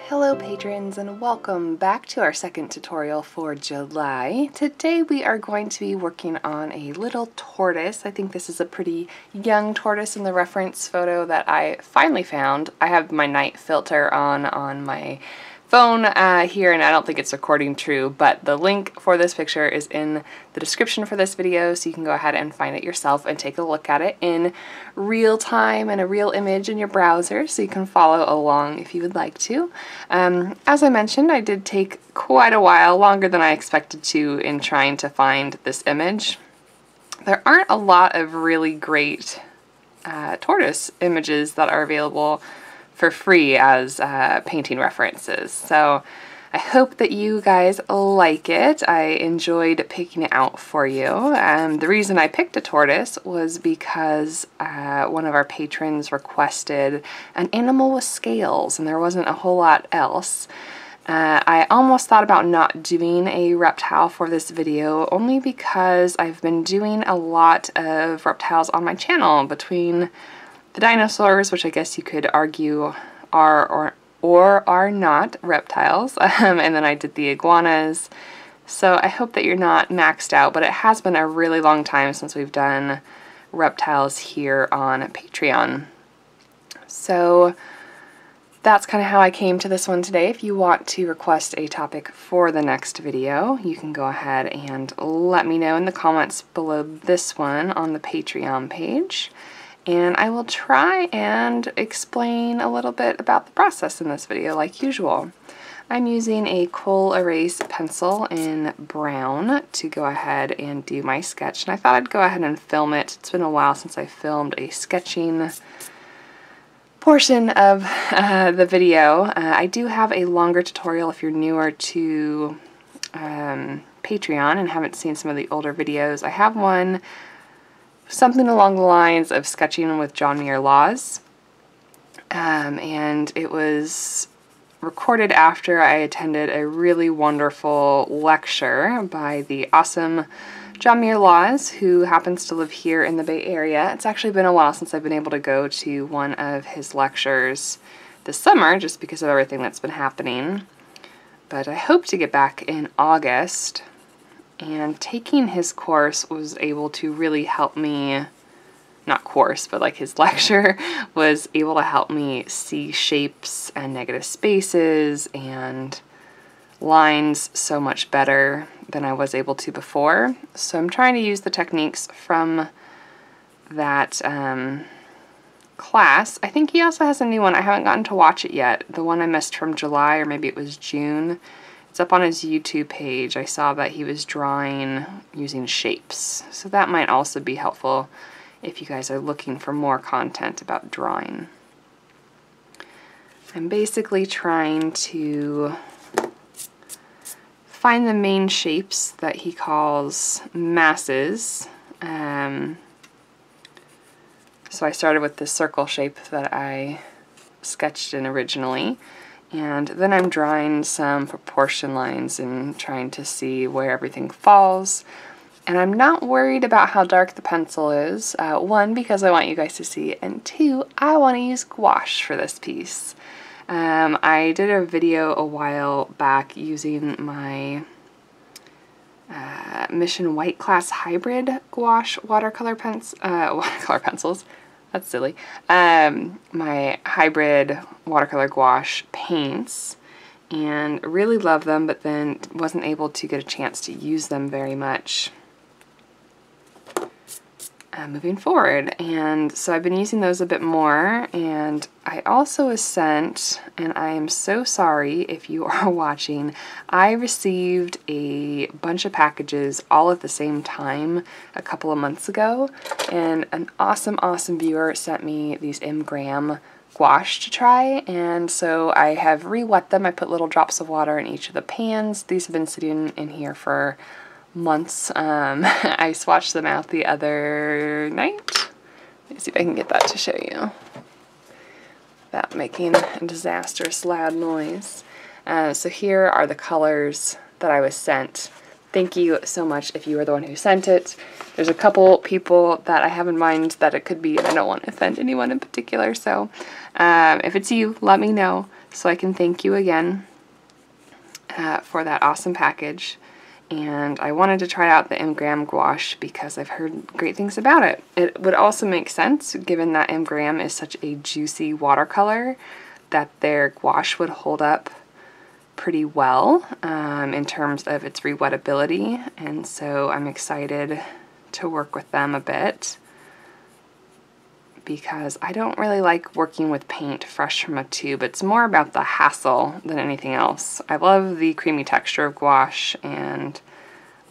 Hello patrons, and welcome back to our second tutorial for July. Today we are going to be working on a little tortoise. I think this is a pretty young tortoise in the reference photo that I finally found. I have my night filter on my phone here, and I don't think it's recording true, but the link for this picture is in the description for this video, so you can go ahead and find it yourself and take a look at it in real time and a real image in your browser, so you can follow along if you would like to. As I mentioned, I did take quite a while, longer than I expected to, in trying to find this image. There aren't a lot of really great tortoise images that are available for free as painting references. So I hope that you guys like it. I enjoyed picking it out for you. The reason I picked a tortoise was because one of our patrons requested an animal with scales, and there wasn't a whole lot else. I almost thought about not doing a reptile for this video, only because I've been doing a lot of reptiles on my channel, between the dinosaurs, which I guess you could argue are or are not reptiles, and then I did the iguanas. So I hope that you're not maxed out, but it has been a really long time since we've done reptiles here on Patreon. So that's kind of how I came to this one today. If you want to request a topic for the next video, you can go ahead and let me know in the comments below this one on the Patreon page, and I will try and explain a little bit about the process in this video like usual. I'm using a coal erase pencil in brown to go ahead and do my sketch, and I thought I'd go ahead and film it. It's been a while since I filmed a sketching portion of the video. I do have a longer tutorial if you're newer to Patreon and haven't seen some of the older videos. I have one something along the lines of sketching with John Muir Laws, and it was recorded after I attended a really wonderful lecture by the awesome John Muir Laws, who happens to live here in the Bay Area. It's actually been a while since I've been able to go to one of his lectures this summer, just because of everything that's been happening. But I hope to get back in August, and taking his course was able to really help me, not course, but like his lecture was able to help me see shapes and negative spaces and lines so much better than I was able to before. So I'm trying to use the techniques from that class. I think he also has a new one. I haven't gotten to watch it yet. The one I missed from July, or maybe it was June. It's up on his YouTube page. I saw that he was drawing using shapes. So that might also be helpful if you guys are looking for more content about drawing. I'm basically trying to find the main shapes that he calls masses. So I started with the circle shape that I sketched in originally, and then I'm drawing some proportion lines and trying to see where everything falls. And I'm not worried about how dark the pencil is. One, because I want you guys to see it, and two, I want to use gouache for this piece. I did a video a while back using my Mission White Class Hybrid gouache watercolor pencils. That's silly. My hybrid watercolor gouache paints, and really love them, but then wasn't able to get a chance to use them very much moving forward. And so I've been using those a bit more, and I also was sent, and I am so sorry if you are watching, I received a bunch of packages all at the same time a couple of months ago, and an awesome viewer sent me these MGraham Gouache to try, and so I have re-wet them. I put little drops of water in each of the pans. These have been sitting in here for months. I swatched them out the other night. Let me see if I can get that to show you without making a disastrous loud noise. So here are the colors that I was sent. Thank you so much if you were the one who sent it. There's a couple people that I have in mind that it could be, and I don't want to offend anyone in particular, so if it's you, let me know. So I can thank you again for that awesome package. And I wanted to try out the MGraham Gouache because I've heard great things about it. It would also make sense, given that MGraham is such a juicy watercolor, that their gouache would hold up pretty well in terms of its rewettability. And so I'm excited to work with them a bit, because I don't really like working with paint fresh from a tube. It's more about the hassle than anything else. I love the creamy texture of gouache and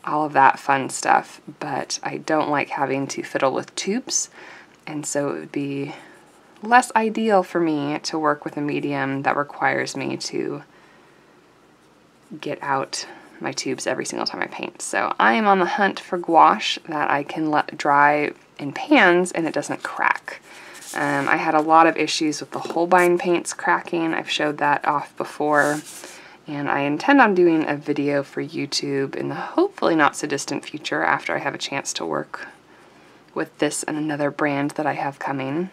all of that fun stuff, but I don't like having to fiddle with tubes, and so it would be less ideal for me to work with a medium that requires me to get out my tubes every single time I paint. So I am on the hunt for gouache that I can let dry in pans and it doesn't crack. I had a lot of issues with the Holbein paints cracking. I've showed that off before, and I intend on doing a video for YouTube in the hopefully not so distant future after I have a chance to work with this and another brand that I have coming,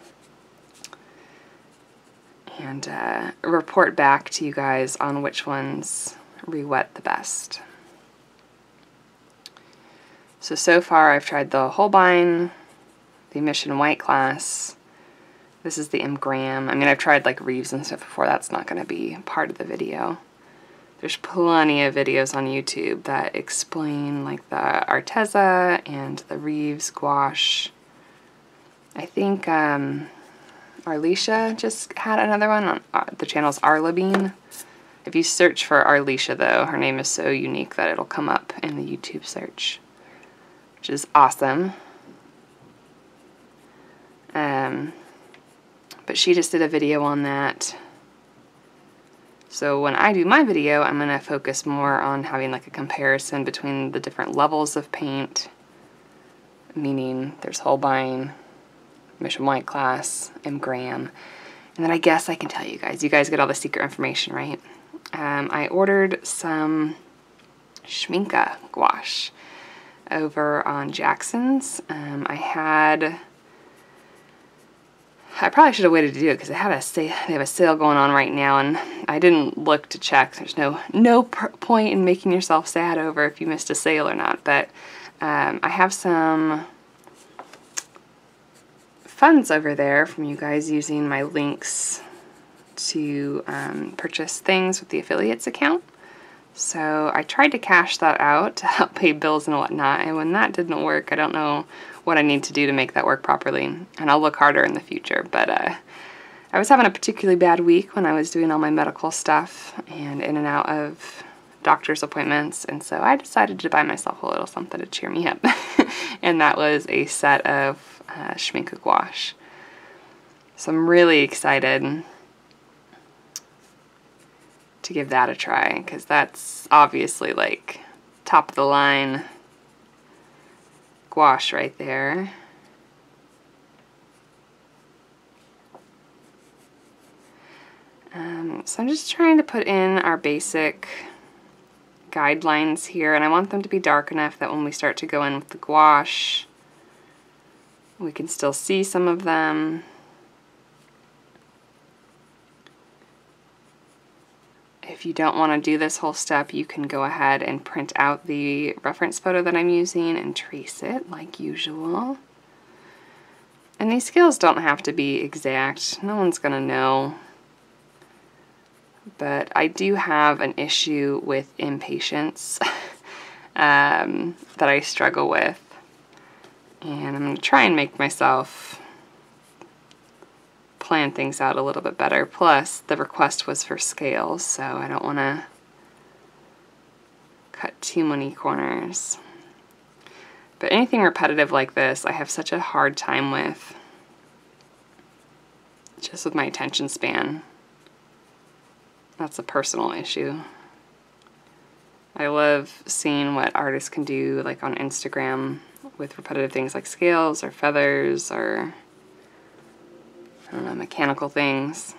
and report back to you guys on which ones re-wet the best. So far I've tried the Holbein, the Mission White class. This is the MGraham. I mean, I've tried like Reeves and stuff before. That's not going to be part of the video. There's plenty of videos on YouTube that explain like the Arteza and the Reeves gouache. I think Arlisha just had another one on the channel's Arlabine. If you search for Arlisha though, her name is so unique that it'll come up in the YouTube search, which is awesome. But she just did a video on that. So when I do my video, I'm going to focus more on having like a comparison between the different levels of paint, meaning there's Holbein, Mission White class, MGraham, and then I guess I can tell you guys get all the secret information, right? I ordered some Schminke gouache over on Jackson's. I probably should have waited to do it because they have a sale going on right now, and I didn't look to check. There's no point in making yourself sad over if you missed a sale or not, but I have some funds over there from you guys using my links to purchase things with the affiliates account. So I tried to cash that out to help pay bills and whatnot, and when that didn't work, I don't know what I need to do to make that work properly, and I'll look harder in the future. But I was having a particularly bad week when I was doing all my medical stuff and in and out of doctor's appointments, and so I decided to buy myself a little something to cheer me up. And that was a set of Schminke gouache. So I'm really excited to give that a try, because that's obviously like top of the line gouache right there. So I'm just trying to put in our basic guidelines here, and I want them to be dark enough that when we start to go in with the gouache, we can still see some of them. If you don't want to do this whole step, you can go ahead and print out the reference photo that I'm using and trace it like usual. And these scales don't have to be exact. No one's going to know. But I do have an issue with impatience that I struggle with. And I'm going to try and make myself plan things out a little bit better. Plus, the request was for scales, so I don't want to cut too many corners. But anything repetitive like this, I have such a hard time with, just with my attention span. That's a personal issue. I love seeing what artists can do, like on Instagram, with repetitive things like scales or feathers or, I don't know, mechanical things.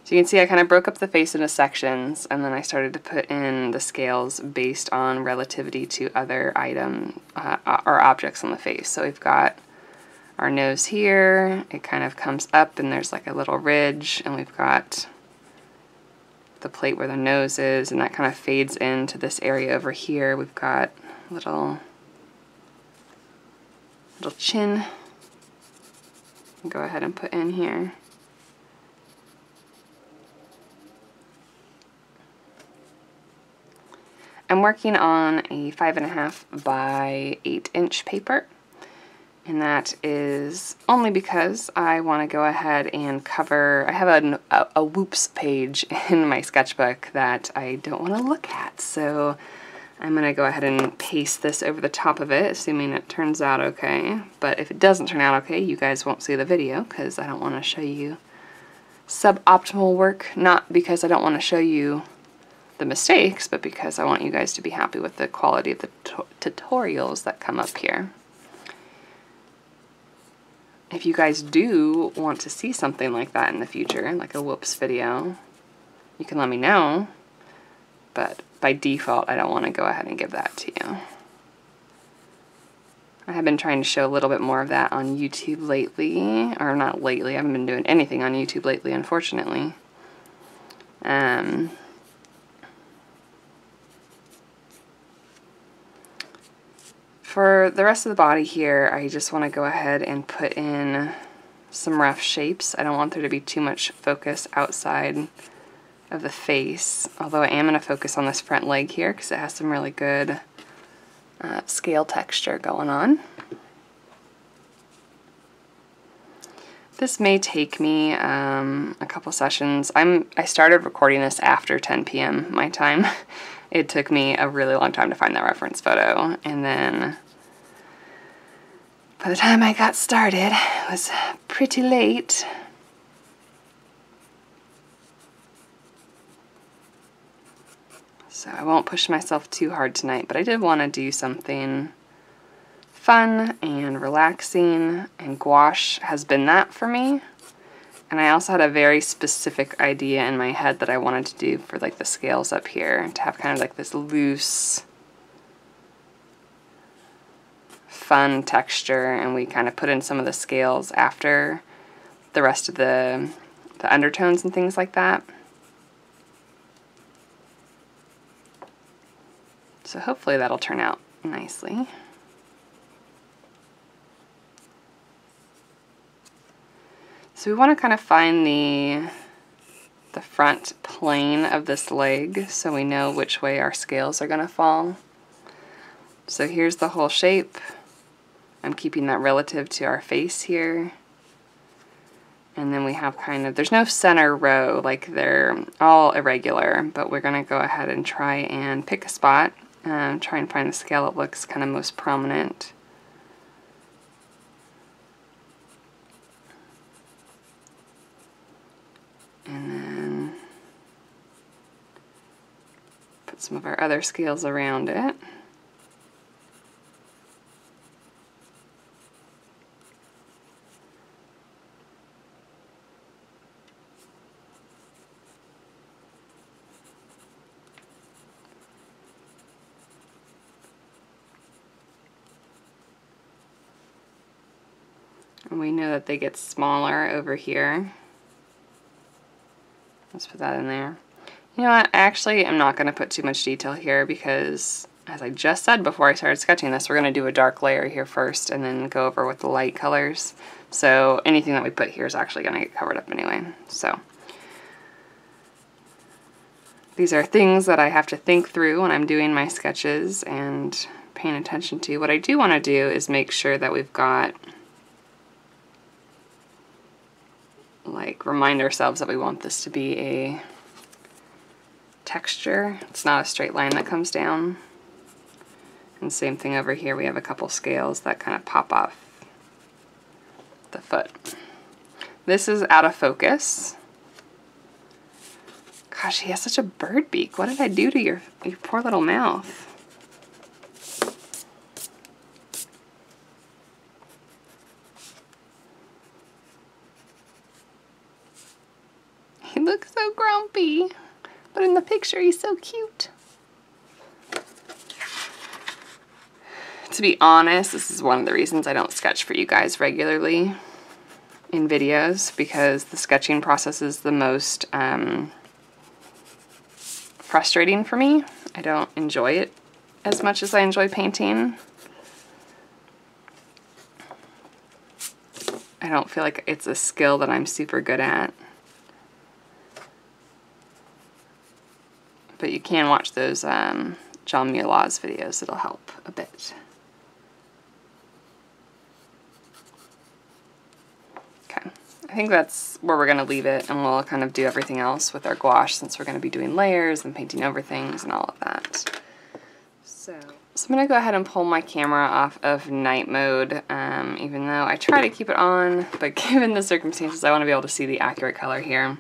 So you can see I kind of broke up the face into sections, and then I started to put in the scales based on relativity to other item or objects on the face. So we've got our nose here. It kind of comes up and there's like a little ridge, and we've got the plate where the nose is, and that kind of fades into this area over here. We've got a little chin. Go ahead and put in here. I'm working on a 5.5 by 8-inch paper, and that is only because I want to go ahead and cover, I have a whoops page in my sketchbook that I don't want to look at, so I'm going to go ahead and paste this over the top of it, assuming it turns out okay. But if it doesn't turn out okay, you guys won't see the video because I don't want to show you suboptimal work, not because I don't want to show you the mistakes, but because I want you guys to be happy with the quality of the tutorials that come up here. If you guys do want to see something like that in the future, like a whoops video, you can let me know, but by default I don't want to go ahead and give that to you. I have been trying to show a little bit more of that on YouTube lately, or not lately, I haven't been doing anything on YouTube lately, unfortunately. For the rest of the body here, I just want to go ahead and put in some rough shapes. I don't want there to be too much focus outside of the face, although I am going to focus on this front leg here because it has some really good scale texture going on. This may take me a couple sessions. I started recording this after 10 p.m. my time. It took me a really long time to find that reference photo, and then by the time I got started, it was pretty late. So I won't push myself too hard tonight, but I did want to do something fun and relaxing, and gouache has been that for me. And I also had a very specific idea in my head that I wanted to do for like the scales up here, to have kind of like this loose, fun texture, and we kind of put in some of the scales after the rest of the undertones and things like that. So hopefully that'll turn out nicely. So we want to kind of find the front plane of this leg so we know which way our scales are going to fall. So here's the whole shape. I'm keeping that relative to our face here. And then we have kind of, there's no center row, like they're all irregular, but we're going to go ahead and try and pick a spot, try and find the scale that looks kind of most prominent. And then put some of our other scales around it. And we know that they get smaller over here. Let's put that in there. You know what, actually I'm not going to put too much detail here because, as I just said before I started sketching this, we're going to do a dark layer here first and then go over with the light colors. So anything that we put here is actually going to get covered up anyway. So these are things that I have to think through when I'm doing my sketches and paying attention to. What I do want to do is make sure that we've got, like, remind ourselves that we want this to be a texture. It's not a straight line that comes down. And same thing over here, we have a couple scales that kind of pop off the foot. This is out of focus. Gosh, he has such a bird beak. What did I do to your poor little mouth? He looks so grumpy, but in the picture he's so cute. To be honest, this is one of the reasons I don't sketch for you guys regularly in videos, because the sketching process is the most frustrating for me. I don't enjoy it as much as I enjoy painting. I don't feel like it's a skill that I'm super good at. But you can watch those John Muirlaw's videos, it'll help a bit. Okay, I think that's where we're gonna leave it, and we'll kind of do everything else with our gouache, since we're gonna be doing layers and painting over things and all of that. So I'm gonna go ahead and pull my camera off of night mode, even though I try to keep it on, but given the circumstances, I wanna be able to see the accurate color here.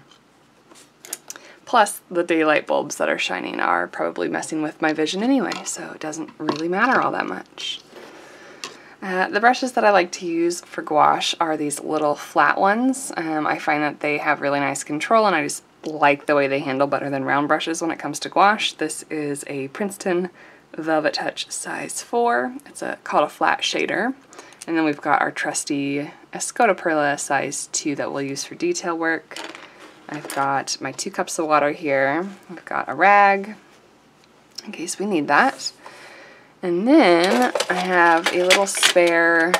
Plus, the daylight bulbs that are shining are probably messing with my vision anyway, so it doesn't really matter all that much. The brushes that I like to use for gouache are these little flat ones. I find that they have really nice control, and I just like the way they handle better than round brushes when it comes to gouache. This is a Princeton Velvetouch size 4. It's called a flat shader. And then we've got our trusty Escoda Perla size 2 that we'll use for detail work. I've got my 2 cups of water here. I've got a rag in case we need that. And then I have a little spare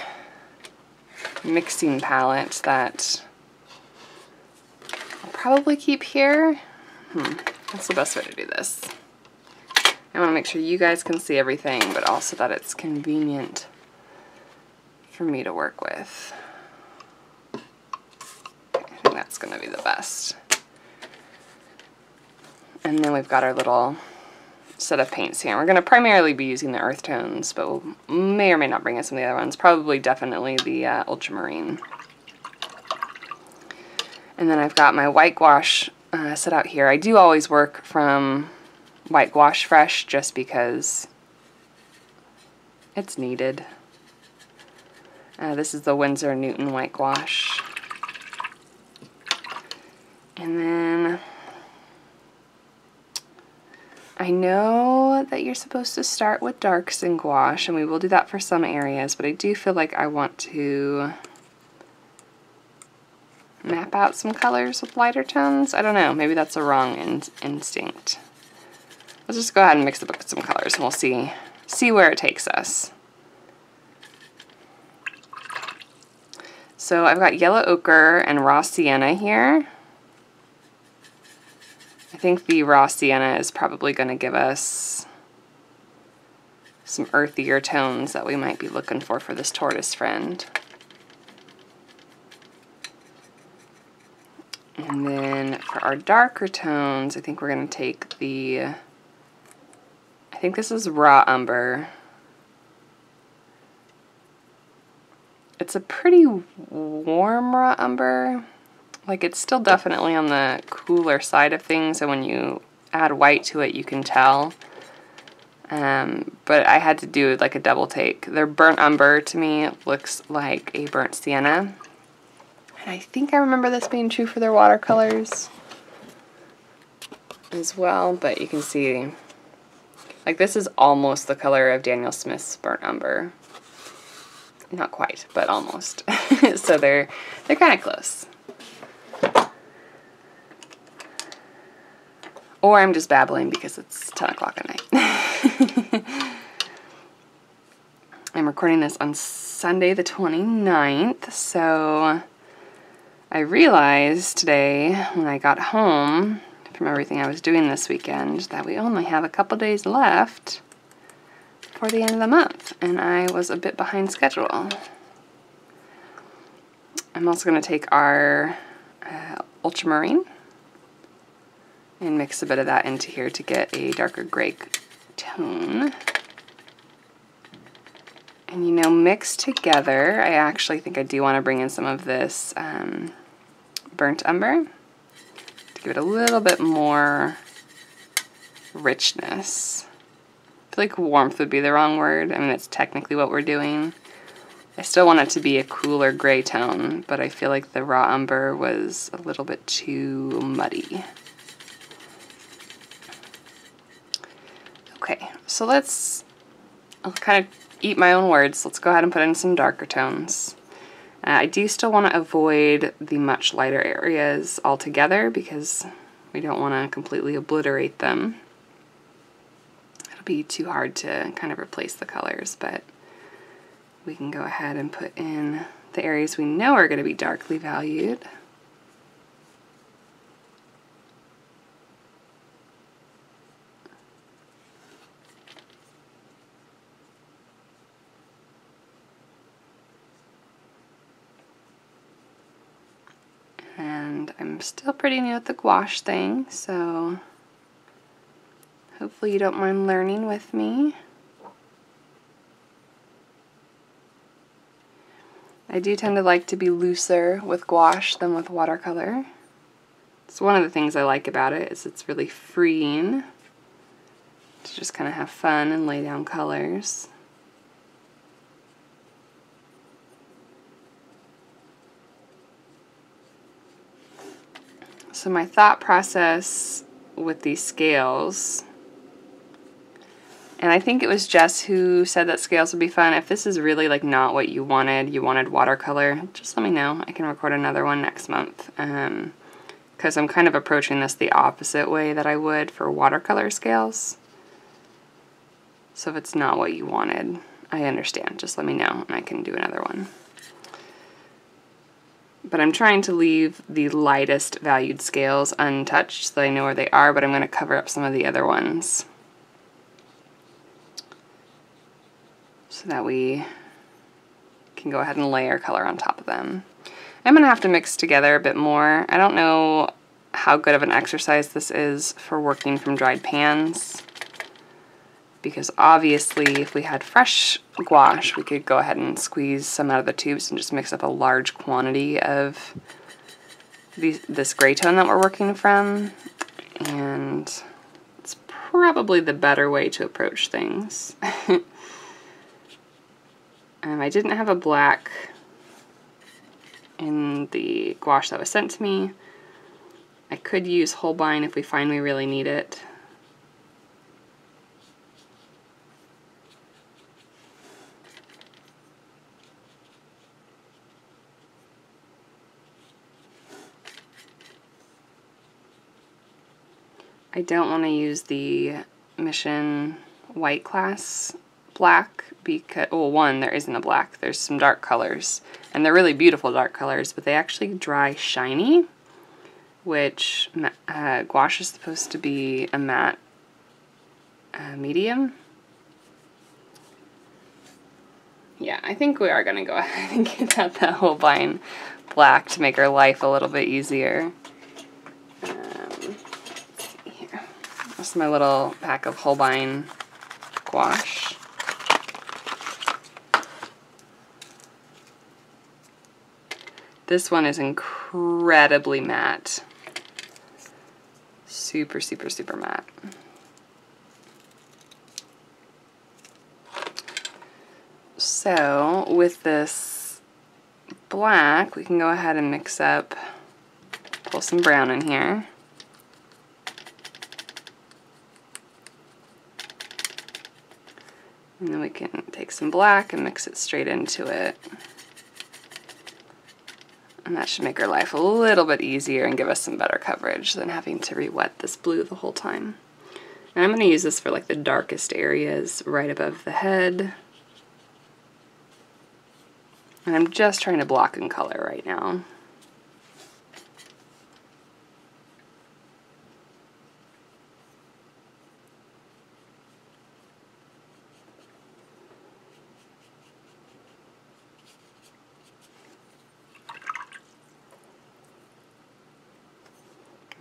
mixing palette that I'll probably keep here. That's the best way to do this. I want to make sure you guys can see everything, but also that it's convenient for me to work with. I think that's going to be the best. And then we've got our little set of paints here. We're going to primarily be using the earth tones, but we may or may not bring in some of the other ones. Probably definitely the ultramarine. And then I've got my white gouache set out here. I do always work from white gouache fresh just because it's needed. This is the Winsor Newton white gouache. And then I know that you're supposed to start with darks in gouache, and we will do that for some areas, but I do feel like I want to map out some colors with lighter tones. I don't know, maybe that's a wrong instinct. Let's just go ahead and mix it up with some colors, and we'll see where it takes us. So I've got yellow ochre and raw sienna here. I think the raw sienna is probably going to give us some earthier tones that we might be looking for this tortoise friend. And then for our darker tones, I think we're going to take the, I think this is raw umber. It's a pretty warm raw umber. Like, it's still definitely on the cooler side of things, and when you add white to it, you can tell. But I had to do like a double take. Their burnt umber, to me, looks like a burnt sienna. And I think I remember this being true for their watercolors as well, but you can see, like, this is almost the color of Daniel Smith's burnt umber. Not quite, but almost. So they're kind of close. Or I'm just babbling because it's 10 o'clock at night. I'm recording this on Sunday the 29th, so I realized today when I got home from everything I was doing this weekend that we only have a couple days left for the end of the month, and I was a bit behind schedule. I'm also going to take our ultramarine and mix a bit of that into here to get a darker gray tone. And you know, mixed together, I actually think I do want to bring in some of this burnt umber to give it a little bit more richness. I feel like warmth would be the wrong word. I mean, it's technically what we're doing. I still want it to be a cooler gray tone, but I feel like the raw umber was a little bit too muddy. Okay, so I'll kind of eat my own words. Let's go ahead and put in some darker tones. I do still want to avoid the much lighter areas altogether because we don't want to completely obliterate them. It'll be too hard to kind of replace the colors, but we can go ahead and put in the areas we know are going to be darkly valued. And I'm still pretty new at the gouache thing, so hopefully you don't mind learning with me. I do tend to like to be looser with gouache than with watercolor. It's one of the things I like about it, is it's really freeing to just kind of have fun and lay down colors. So my thought process with these scales, and I think it was Jess who said that scales would be fun. If this is really like not what you wanted watercolor, just let me know. I can record another one next month. Because I'm kind of approaching this the opposite way that I would for watercolor scales. So if it's not what you wanted, I understand. Just let me know and I can do another one. But I'm trying to leave the lightest valued scales untouched so that I know where they are, but I'm going to cover up some of the other ones so that we can go ahead and layer color on top of them. I'm going to have to mix together a bit more. I don't know how good of an exercise this is for working from dried pans, because obviously if we had fresh gouache we could go ahead and squeeze some out of the tubes and just mix up a large quantity of this gray tone that we're working from, and it's probably the better way to approach things. I didn't have a black in the gouache that was sent to me. I could use Holbein if we find we really need it. I don't want to use the Mission White Class black because, well, one, there isn't a black. There's some dark colors, and they're really beautiful dark colors, but they actually dry shiny, which gouache is supposed to be a matte medium. Yeah, I think we are going to go ahead and get out that Holbein black to make our life a little bit easier. Let's see here. This is my little pack of Holbein gouache. This one is incredibly matte. Super, super, super matte. So with this black, we can go ahead and mix up, pull some brown in here. And then we can take some black and mix it straight into it. And that should make our life a little bit easier and give us some better coverage than having to re-wet this blue the whole time. And I'm going to use this for like the darkest areas right above the head. And I'm just trying to block in color right now.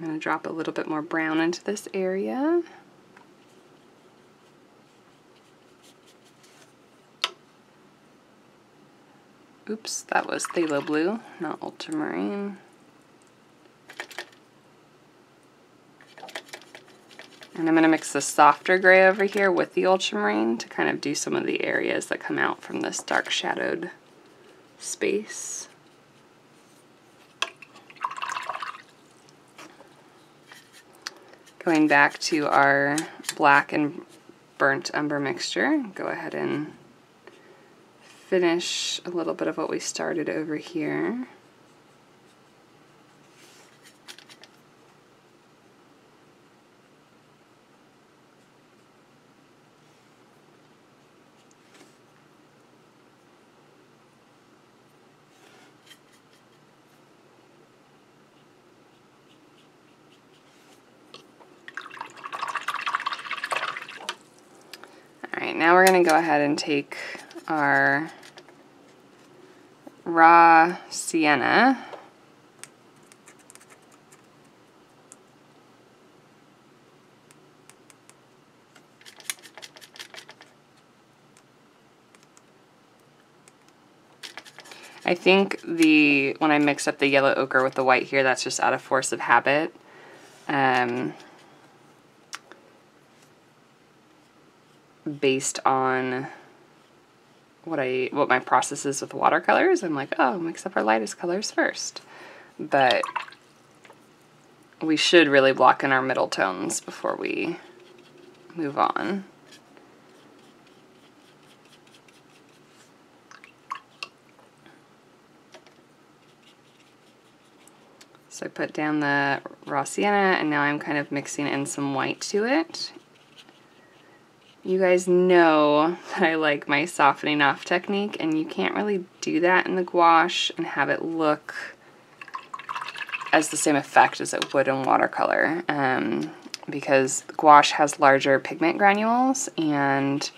I'm going to drop a little bit more brown into this area. Oops, that was phthalo blue, not ultramarine. And I'm going to mix the softer gray over here with the ultramarine to kind of do some of the areas that come out from this dark shadowed space. Going back to our black and burnt umber mixture, go ahead and finish a little bit of what we started over here. Alright, now we're going to go ahead and take our raw sienna I think when I mix up the yellow ochre with the white here, that's just out of force of habit. Based on what my process is with watercolors, I'm like, oh, mix up our lightest colors first. But we should really block in our middle tones before we move on. So I put down the raw sienna, and now I'm kind of mixing in some white to it. You guys know that I like my softening off technique, and you can't really do that in the gouache and have it look as the same effect as it would in watercolor, because gouache has larger pigment granules, and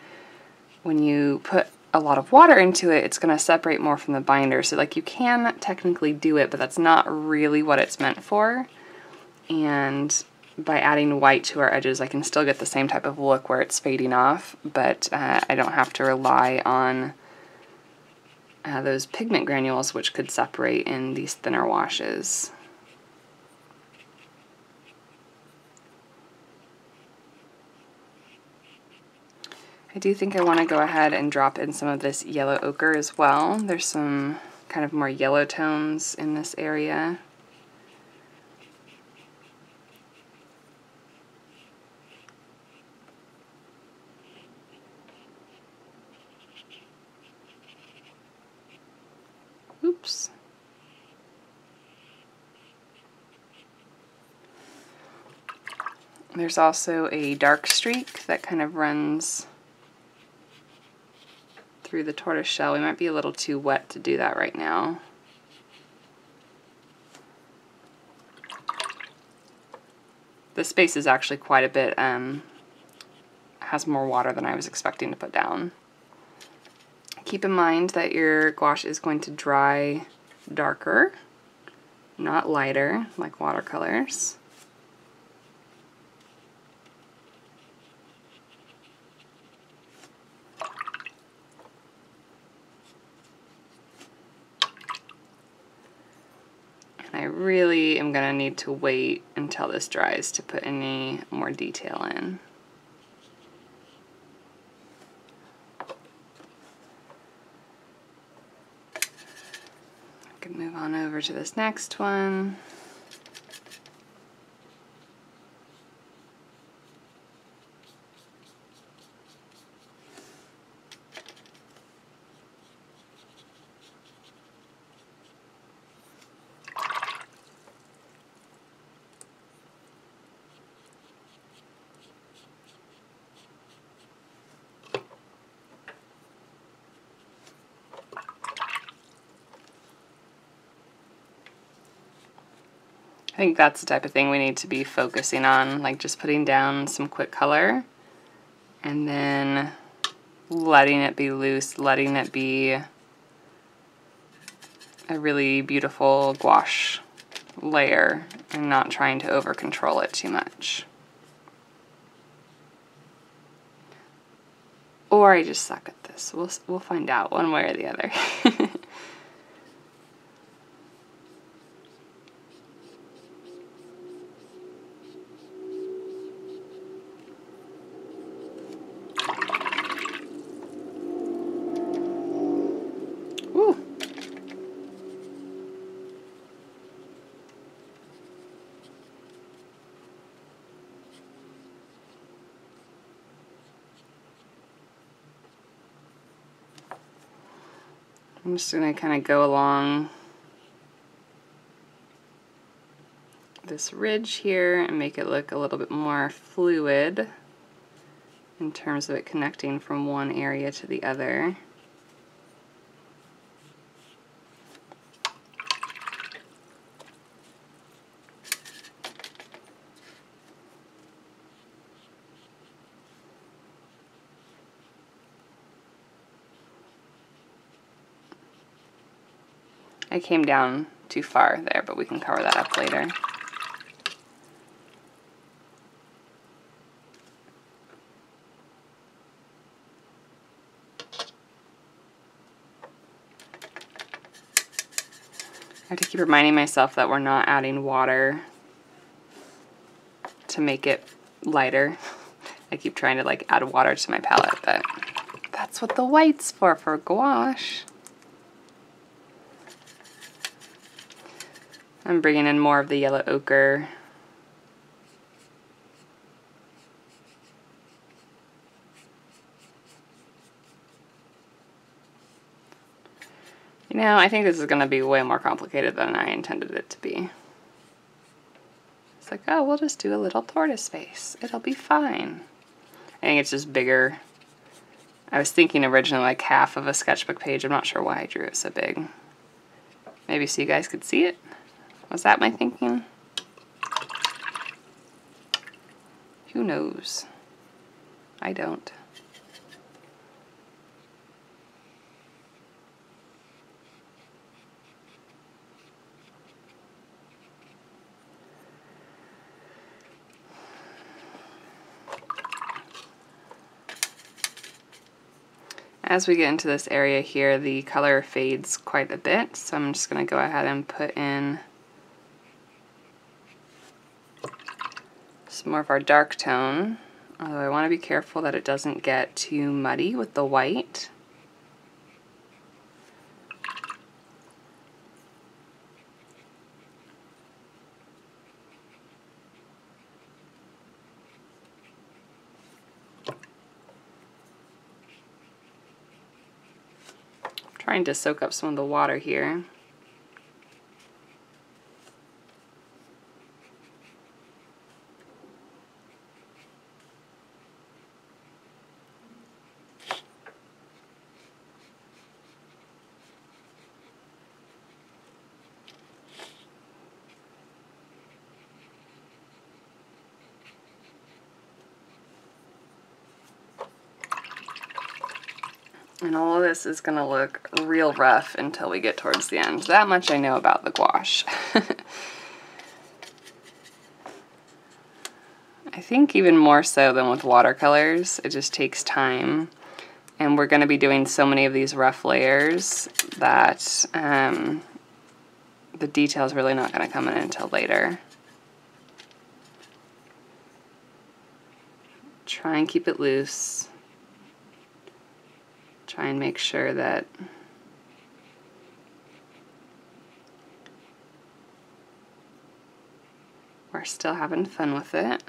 when you put a lot of water into it, it's going to separate more from the binder. So like, you can technically do it, but that's not really what it's meant for. And by adding white to our edges, I can still get the same type of look where it's fading off, but I don't have to rely on those pigment granules, which could separate in these thinner washes. I do think I want to go ahead and drop in some of this yellow ochre as well. There's some kind of more yellow tones in this area. Oops. There's also a dark streak that kind of runs through the tortoise shell. We might be a little too wet to do that right now. The space is actually quite a bit, has more water than I was expecting to put down. Keep in mind that your gouache is going to dry darker, not lighter like watercolors. I really am going to need to wait until this dries to put any more detail in. I can move on over to this next one. I think that's the type of thing we need to be focusing on, like just putting down some quick color and then letting it be loose, letting it be a really beautiful gouache layer and not trying to over control it too much. Or I just suck at this. We'll find out one way or the other. I'm just going to kind of go along this ridge here and make it look a little bit more fluid in terms of it connecting from one area to the other. I came down too far there, but we can cover that up later. I have to keep reminding myself that we're not adding water to make it lighter. I keep trying to like add water to my palette, but that's what the white's for gouache. I'm bringing in more of the yellow ochre. You know, I think this is going to be way more complicated than I intended it to be. It's like, oh, we'll just do a little tortoise face. It'll be fine. I think it's just bigger. I was thinking originally like half of a sketchbook page. I'm not sure why I drew it so big. Maybe so you guys could see it? Was that my thinking? Who knows? I don't. As we get into this area here, the color fades quite a bit, so I'm just going to go ahead and put in some more of our dark tone, although I want to be careful that it doesn't get too muddy with the white. Trying to soak up some of the water here. And all of this is going to look real rough until we get towards the end. That much I know about the gouache. I think even more so than with watercolors, it just takes time. And we're going to be doing so many of these rough layers that the detail's really not going to come in until later. Try and keep it loose. Try and make sure that we're still having fun with it.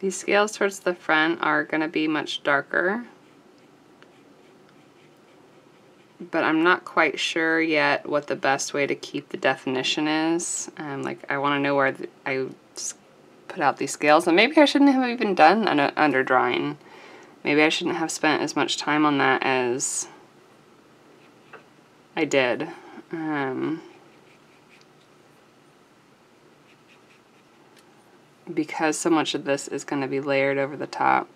These scales towards the front are going to be much darker, but I'm not quite sure yet what the best way to keep the definition is. Like, I want to know where I put out these scales, and maybe I shouldn't have even done an under drawing. Maybe I shouldn't have spent as much time on that as I did. Because so much of this is going to be layered over the top.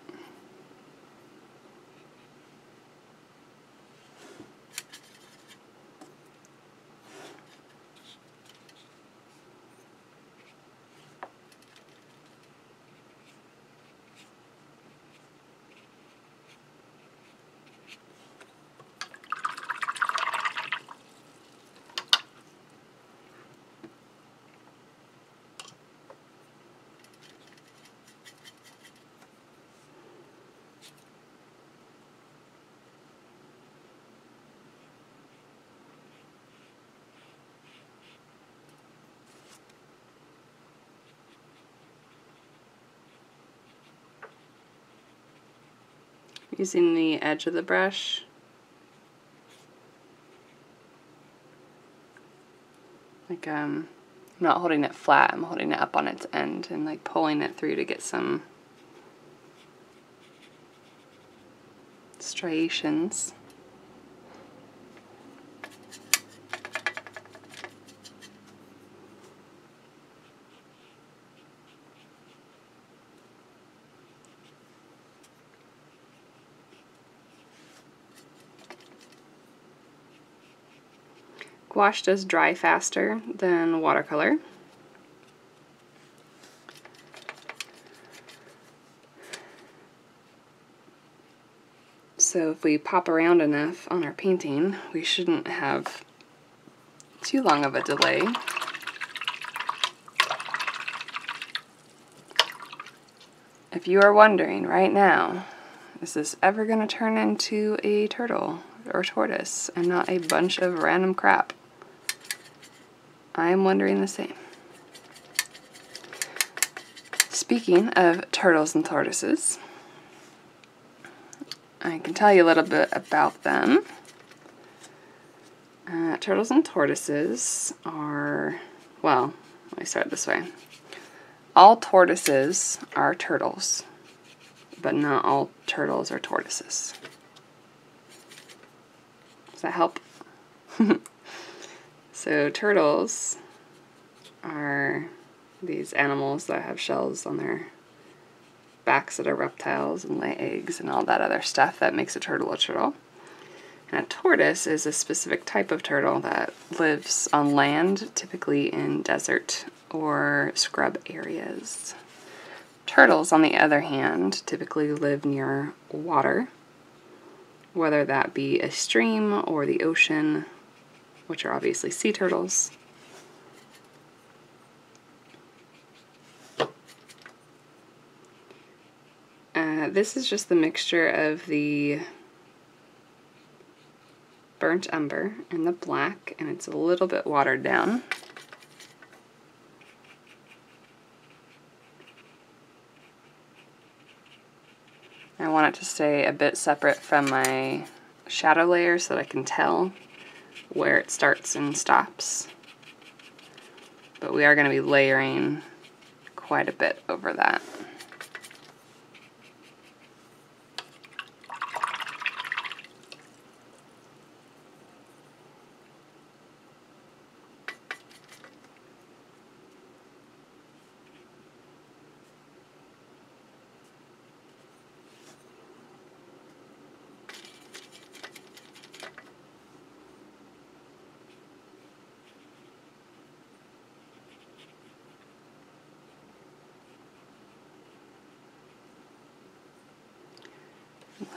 Using the edge of the brush. Like, I'm not holding it flat, I'm holding it up on its end and like pulling it through to get some striations. Gouache does dry faster than watercolor. So if we pop around enough on our painting, we shouldn't have too long of a delay. If you are wondering right now, is this ever going to turn into a turtle or tortoise and not a bunch of random crap? I am wondering the same. Speaking of turtles and tortoises, I can tell you a little bit about them. Turtles and tortoises are, well, let me start this way. All tortoises are turtles, but not all turtles are tortoises. Does that help? So turtles are these animals that have shells on their backs that are reptiles and lay eggs and all that other stuff that makes a turtle a turtle. And a tortoise is a specific type of turtle that lives on land, typically in desert or scrub areas. Turtles, on the other hand, typically live near water, whether that be a stream or the ocean, which are obviously sea turtles. This is just the mixture of the burnt umber and the black, and it's a little bit watered down. I want it to stay a bit separate from my shadow layer so that I can tell where it starts and stops. But we are going to be layering quite a bit over that.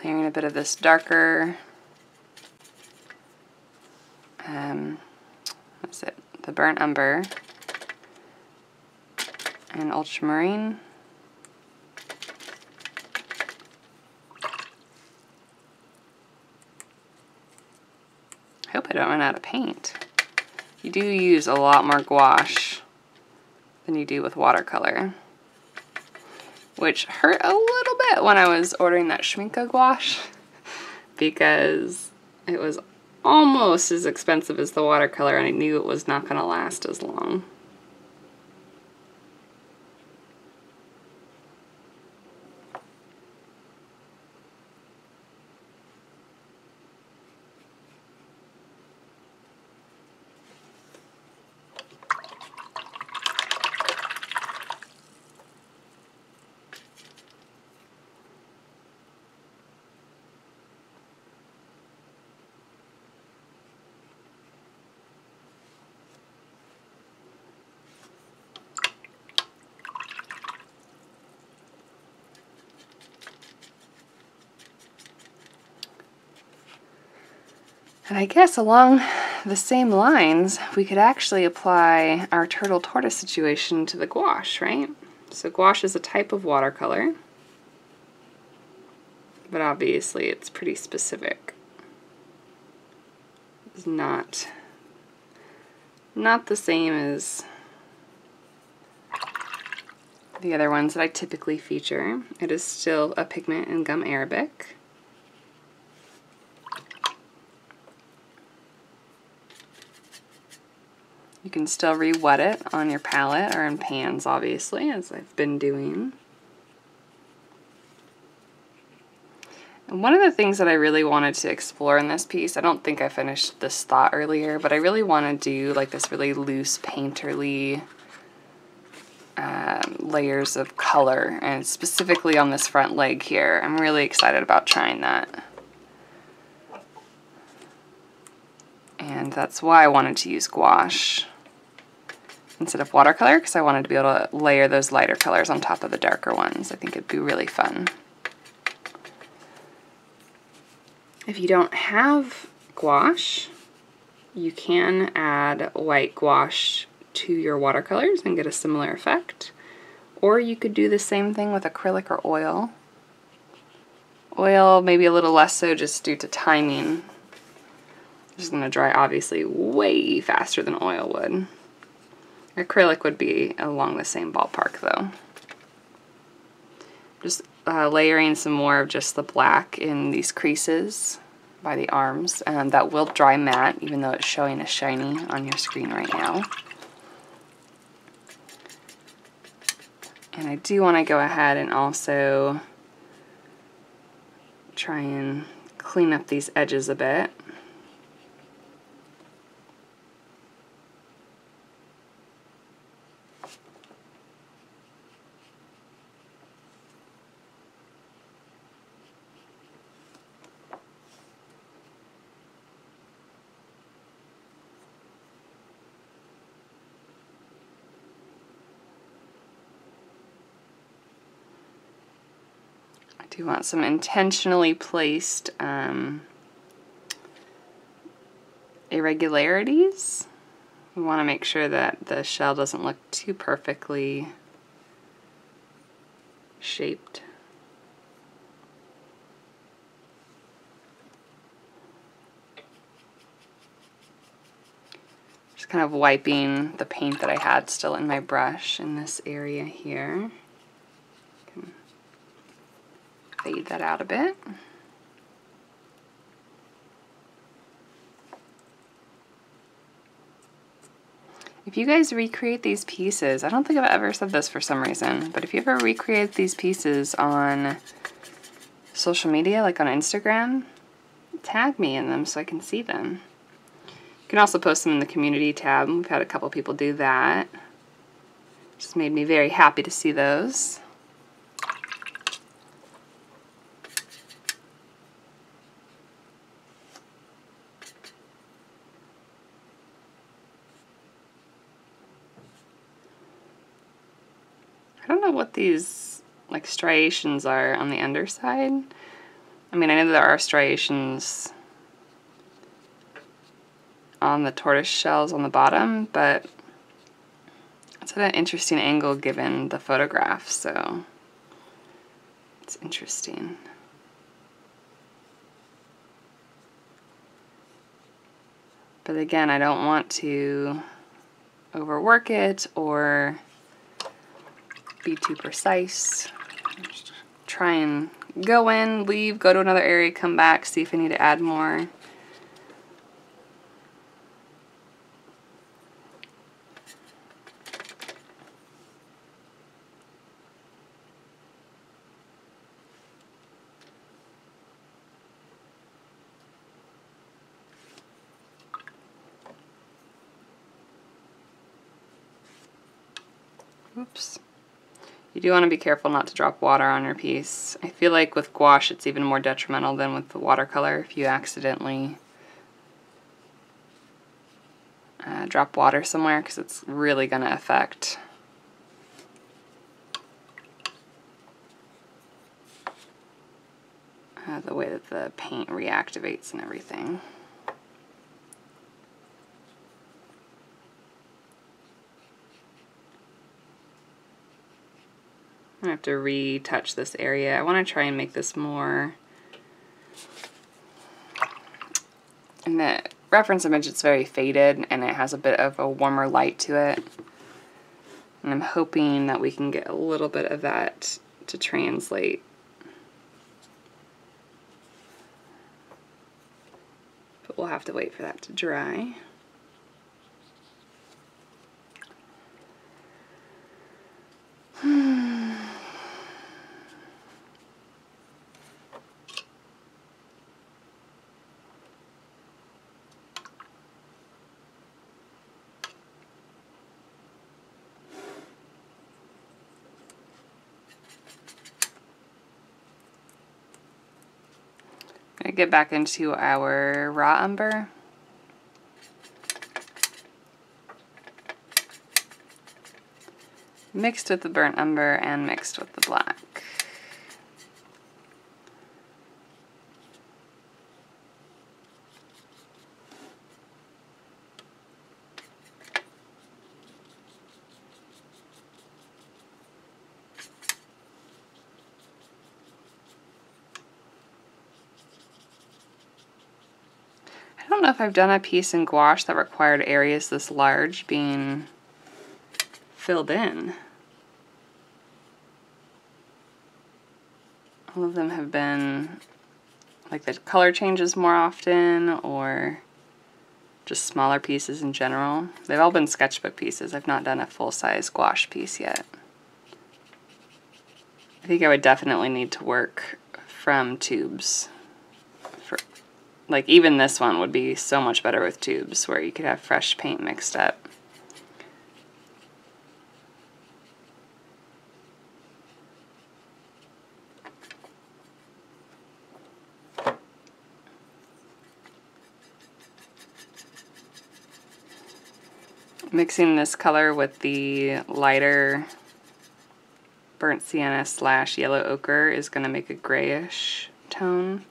Layering a bit of this darker, what's it? The burnt umber and ultramarine. I hope I don't run out of paint. You do use a lot more gouache than you do with watercolor, which hurt a little bit when I was ordering that Schminke gouache because it was almost as expensive as the watercolor, and I knew it was not going to last as long. And I guess along the same lines, we could actually apply our turtle tortoise situation to the gouache, right? So gouache is a type of watercolor, but obviously it's pretty specific. It's not the same as the other ones that I typically feature. It is still a pigment in gum arabic. You can still re-wet it on your palette or in pans, obviously, as I've been doing. And one of the things that I really wanted to explore in this piece, I don't think I finished this thought earlier, but I really want to do like this really loose painterly layers of color, and specifically on this front leg here. I'm really excited about trying that. And that's why I wanted to use gouache instead of watercolor, because I wanted to be able to layer those lighter colors on top of the darker ones. I think it'd be really fun. If you don't have gouache, you can add white gouache to your watercolors and get a similar effect. Or you could do the same thing with acrylic or oil. Oil maybe a little less so just due to timing. It's going to dry obviously way faster than oil would. Acrylic would be along the same ballpark though. Just layering some more of just the black in these creases by the arms. That will dry matte, even though it's showing as shiny on your screen right now. And I do want to go ahead and also try and clean up these edges a bit. Do want some intentionally placed irregularities. We want to make sure that the shell doesn't look too perfectly shaped. Just kind of wiping the paint that I had still in my brush in this area here. Fade that out a bit. If you guys recreate these pieces, I don't think I've ever said this for some reason, but if you ever recreate these pieces on social media, like on Instagram, tag me in them so I can see them. You can also post them in the community tab. We've had a couple people do that. Just made me very happy to see those. I don't know what these like striations are on the underside. I mean, I know there are striations on the tortoise shells on the bottom, but it's at an interesting angle given the photograph, so it's interesting. But again, I don't want to overwork it or be too precise. Just try and go in, leave, go to another area, come back, see if I need to add more. Oops. You do want to be careful not to drop water on your piece. I feel like with gouache it's even more detrimental than with the watercolor if you accidentally drop water somewhere, because it's really going to affect the way that the paint reactivates and everything. I have to retouch this area. I want to try and make this more, in the reference image it's very faded and it has a bit of a warmer light to it. And I'm hoping that we can get a little bit of that to translate. But we'll have to wait for that to dry. Gonna get back into our raw umber. Mixed with the burnt umber and mixed with the black. I don't know if I've done a piece in gouache that required areas this large being filled in. All of them have been like the color changes more often, or just smaller pieces in general. They've all been sketchbook pieces. I've not done a full-size gouache piece yet. I think I would definitely need to work from tubes. Like even this one would be so much better with tubes, where you could have fresh paint mixed up. Mixing this color with the lighter burnt sienna / yellow ochre is going to make a grayish tone.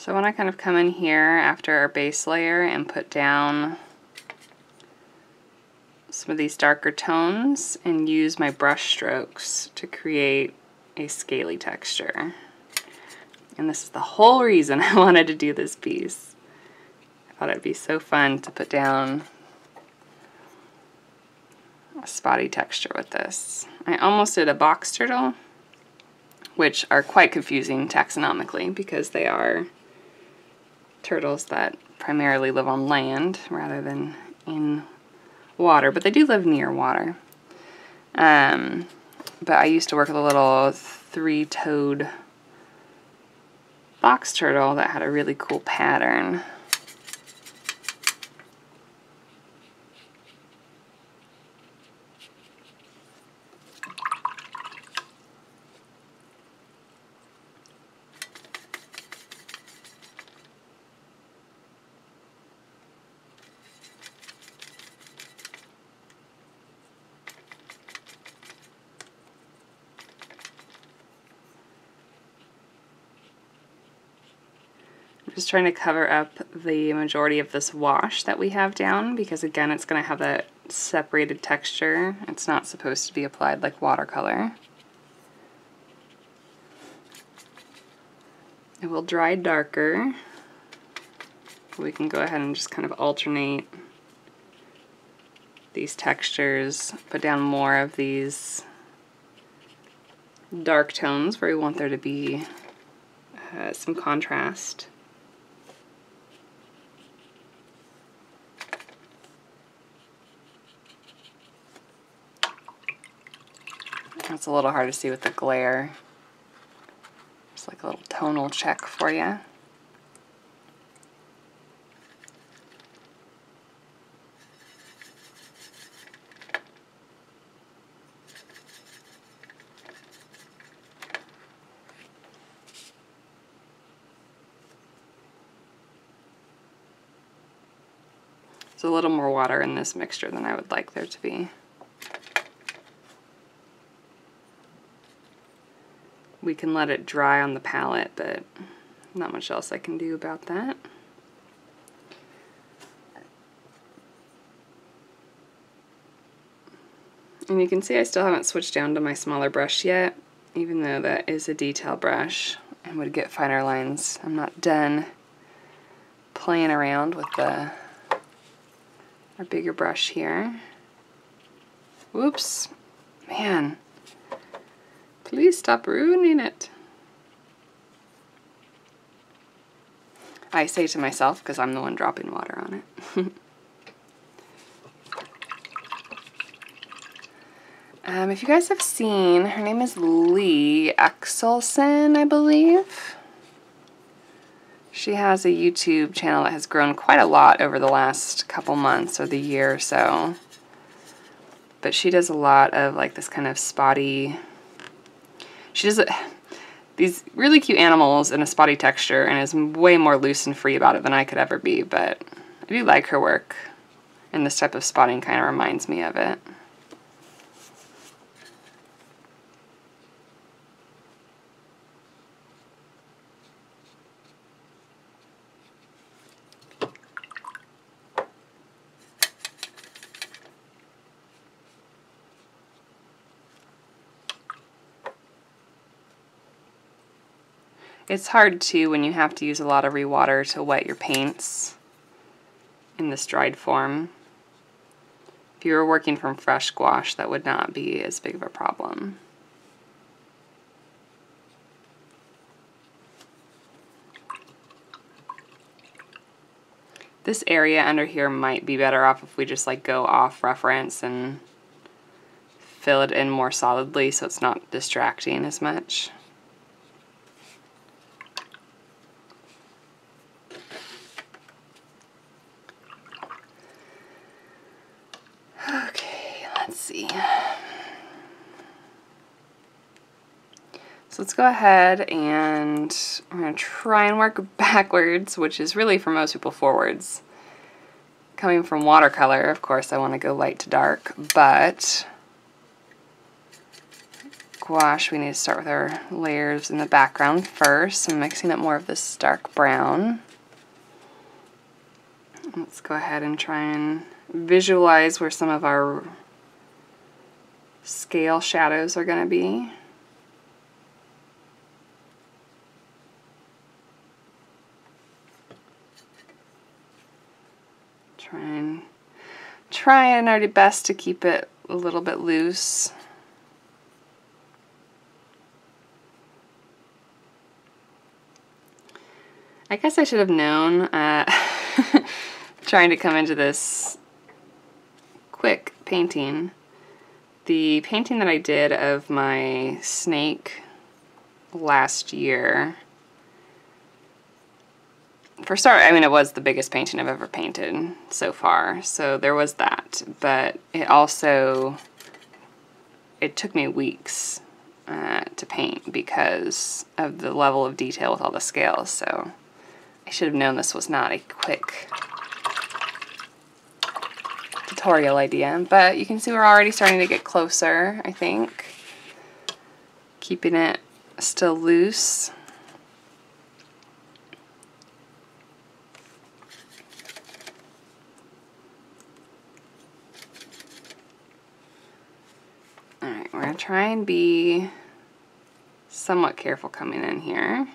So I want to kind of come in here after our base layer and put down some of these darker tones and use my brush strokes to create a scaly texture. And this is the whole reason I wanted to do this piece. I thought it'd be so fun to put down a spotty texture with this. I almost did a box turtle, which are quite confusing taxonomically because they are turtles that primarily live on land rather than in water, but they do live near water. But I used to work with a little 3-toed box turtle that had a really cool pattern. Just trying to cover up the majority of this wash that we have down, because again, it's going to have that separated texture. It's not supposed to be applied like watercolor. It will dry darker. We can go ahead and just kind of alternate these textures, put down more of these dark tones where we want there to be some contrast. It's a little hard to see with the glare. Just like a little tonal check for you. There's a little more water in this mixture than I would like there to be. We can let it dry on the palette, but not much else I can do about that. And you can see I still haven't switched down to my smaller brush yet, even though that is a detail brush and would get finer lines. I'm not done playing around with our bigger brush here. Whoops, man. Please stop ruining it. I say to myself because I'm the one dropping water on it. If you guys have seen, her name is Lee Ikson, I believe. She has a YouTube channel that has grown quite a lot over the last couple months or the year or so. But she does a lot of like this kind of spotty, she does these really cute animals in a spotty texture and is way more loose and free about it than I could ever be, but I do like her work, and this type of spotting kind of reminds me of it. It's hard too when you have to use a lot of rewater to wet your paints in this dried form. If you were working from fresh gouache, that would not be as big of a problem. This area under here might be better off if we just like go off reference and fill it in more solidly so it's not distracting as much. So let's go ahead and I'm going to try and work backwards, which is really for most people forwards. Coming from watercolor, of course, I want to go light to dark, but gouache, we need to start with our layers in the background first. So I'm mixing up more of this dark brown. Let's go ahead and try and visualize where some of our scale shadows are going to be. Trying our best to keep it a little bit loose. I guess I should have known, trying to come into this quick painting. The painting that I did of my snake last year, for start, I mean, it was the biggest painting I've ever painted so far, so there was that, but it took me weeks to paint because of the level of detail with all the scales, so I should have known this was not a quick tutorial idea, but you can see we're already starting to get closer, I think. Keeping it still loose. Alright, we're going to try and be somewhat careful coming in here.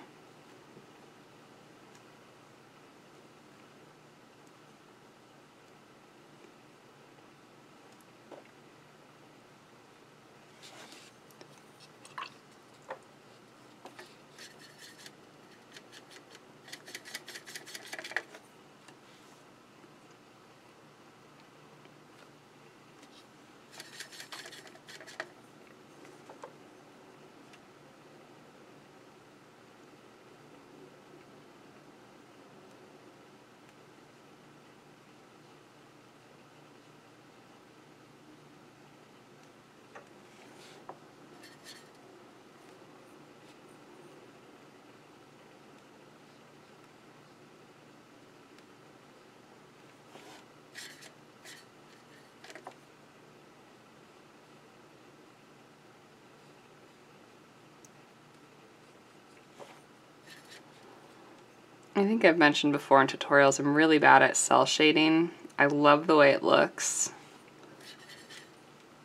I think I've mentioned before in tutorials I'm really bad at cell shading. I love the way it looks,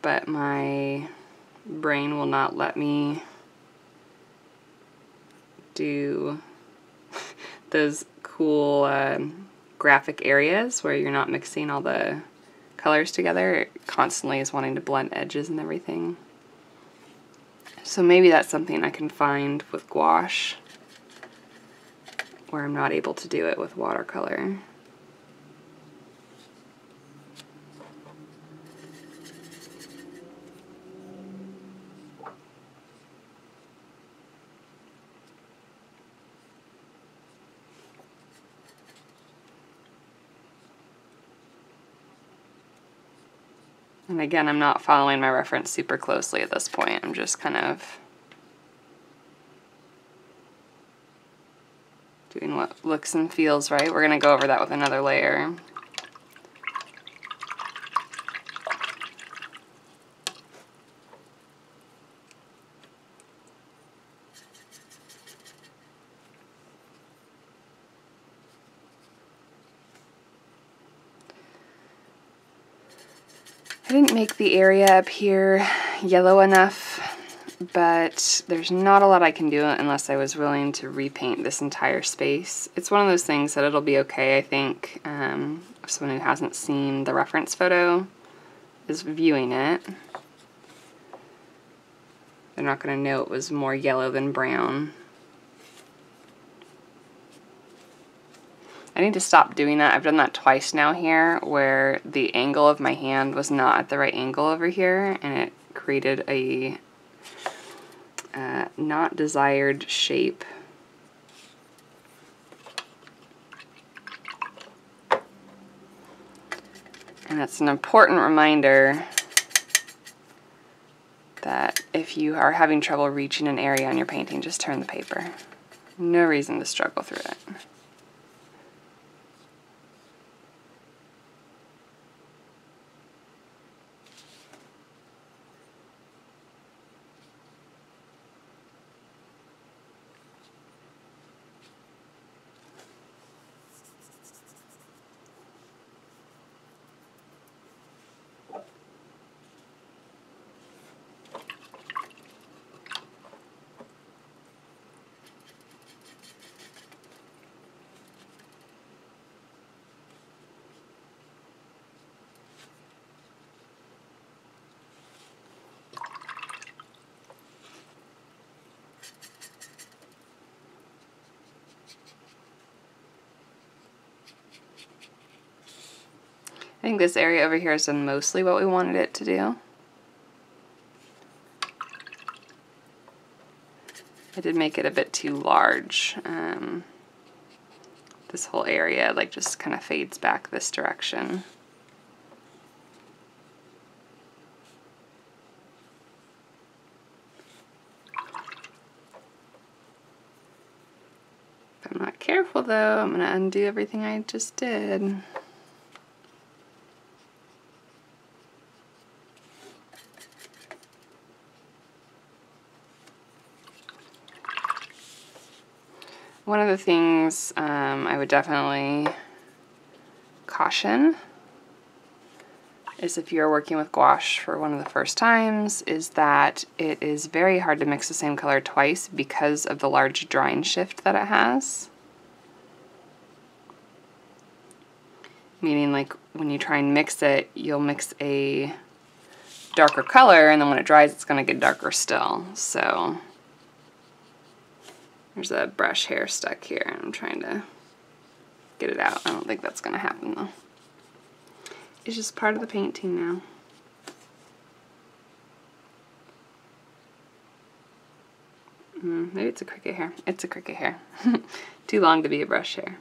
but my brain will not let me do those cool graphic areas where you're not mixing all the colors together. It constantly is wanting to blend edges and everything. So maybe that's something I can find with gouache, where I'm not able to do it with watercolor. And again, I'm not following my reference super closely at this point. I'm just kind of doing what looks and feels right. We're going to go over that with another layer. I didn't make the area up here yellow enough, but there's not a lot I can do unless I was willing to repaint this entire space. It's one of those things that it'll be okay, I think, if someone who hasn't seen the reference photo is viewing it. They're not going to know it was more yellow than brown. I need to stop doing that. I've done that twice now here, where the angle of my hand was not at the right angle over here, and it created a not desired shape. And that's an important reminder that if you are having trouble reaching an area on your painting, just turn the paper. No reason to struggle through it. I think this area over here has done mostly what we wanted it to do. I did make it a bit too large. This whole area like just kind of fades back this direction. If I'm not careful though, I'm going to undo everything I just did. One of the things I would definitely caution is, if you're working with gouache for one of the first times, is that it is very hard to mix the same color twice because of the large drying shift that it has. Meaning, like, when you try and mix it, you'll mix a darker color, and then when it dries, it's going to get darker still. So there's a brush hair stuck here, and I'm trying to get it out. I don't think that's going to happen, though. It's just part of the painting now. Maybe it's a cricket hair. It's a cricket hair. Too long to be a brush hair.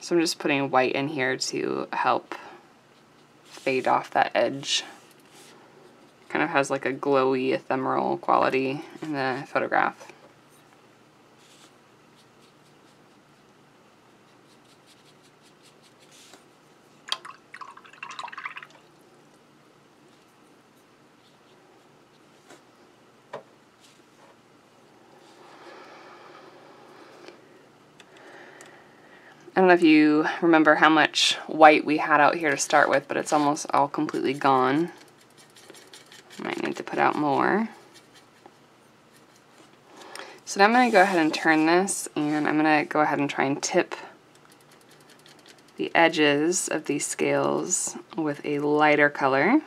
So I'm just putting white in here to help fade off that edge. Kind of has like a glowy, ephemeral quality in the photograph. I don't know if you remember how much white we had out here to start with, but it's almost all completely gone. Might need to put out more. So now I'm going to go ahead and turn this, and I'm going to go ahead and try and tip the edges of these scales with a lighter color.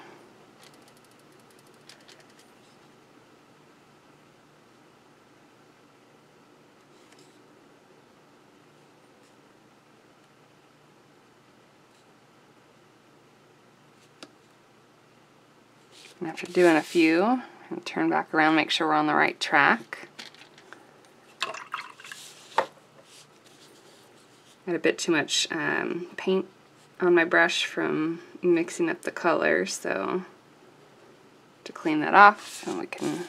And after doing a few, I'll turn back around, make sure we're on the right track. Got a bit too much paint on my brush from mixing up the colors, so to clean that off, and we can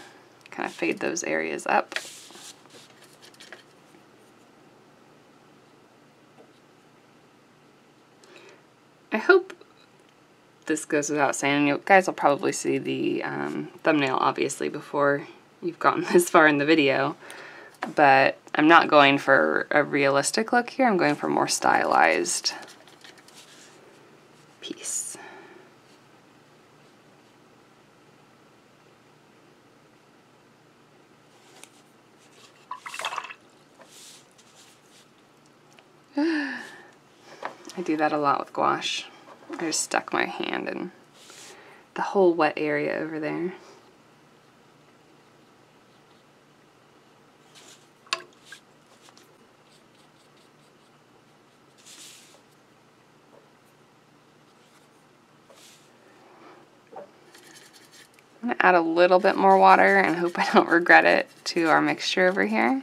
kind of fade those areas up. I hope this goes without saying. You guys will probably see the thumbnail, obviously, before you've gotten this far in the video, but I'm not going for a realistic look here. I'm going for a more stylized piece. I do that a lot with gouache. I just stuck my hand in the whole wet area over there. I'm going to add a little bit more water and hope I don't regret it to our mixture over here.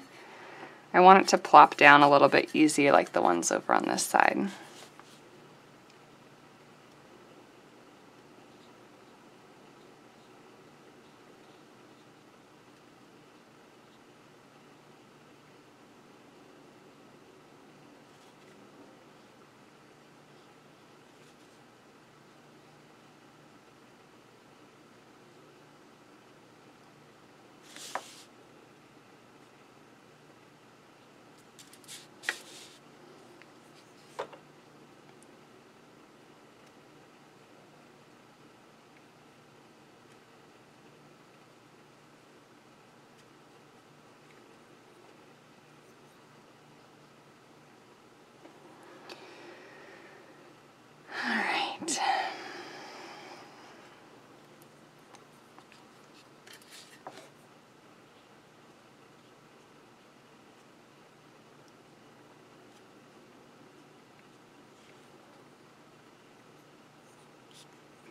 I want it to plop down a little bit easier like the ones over on this side.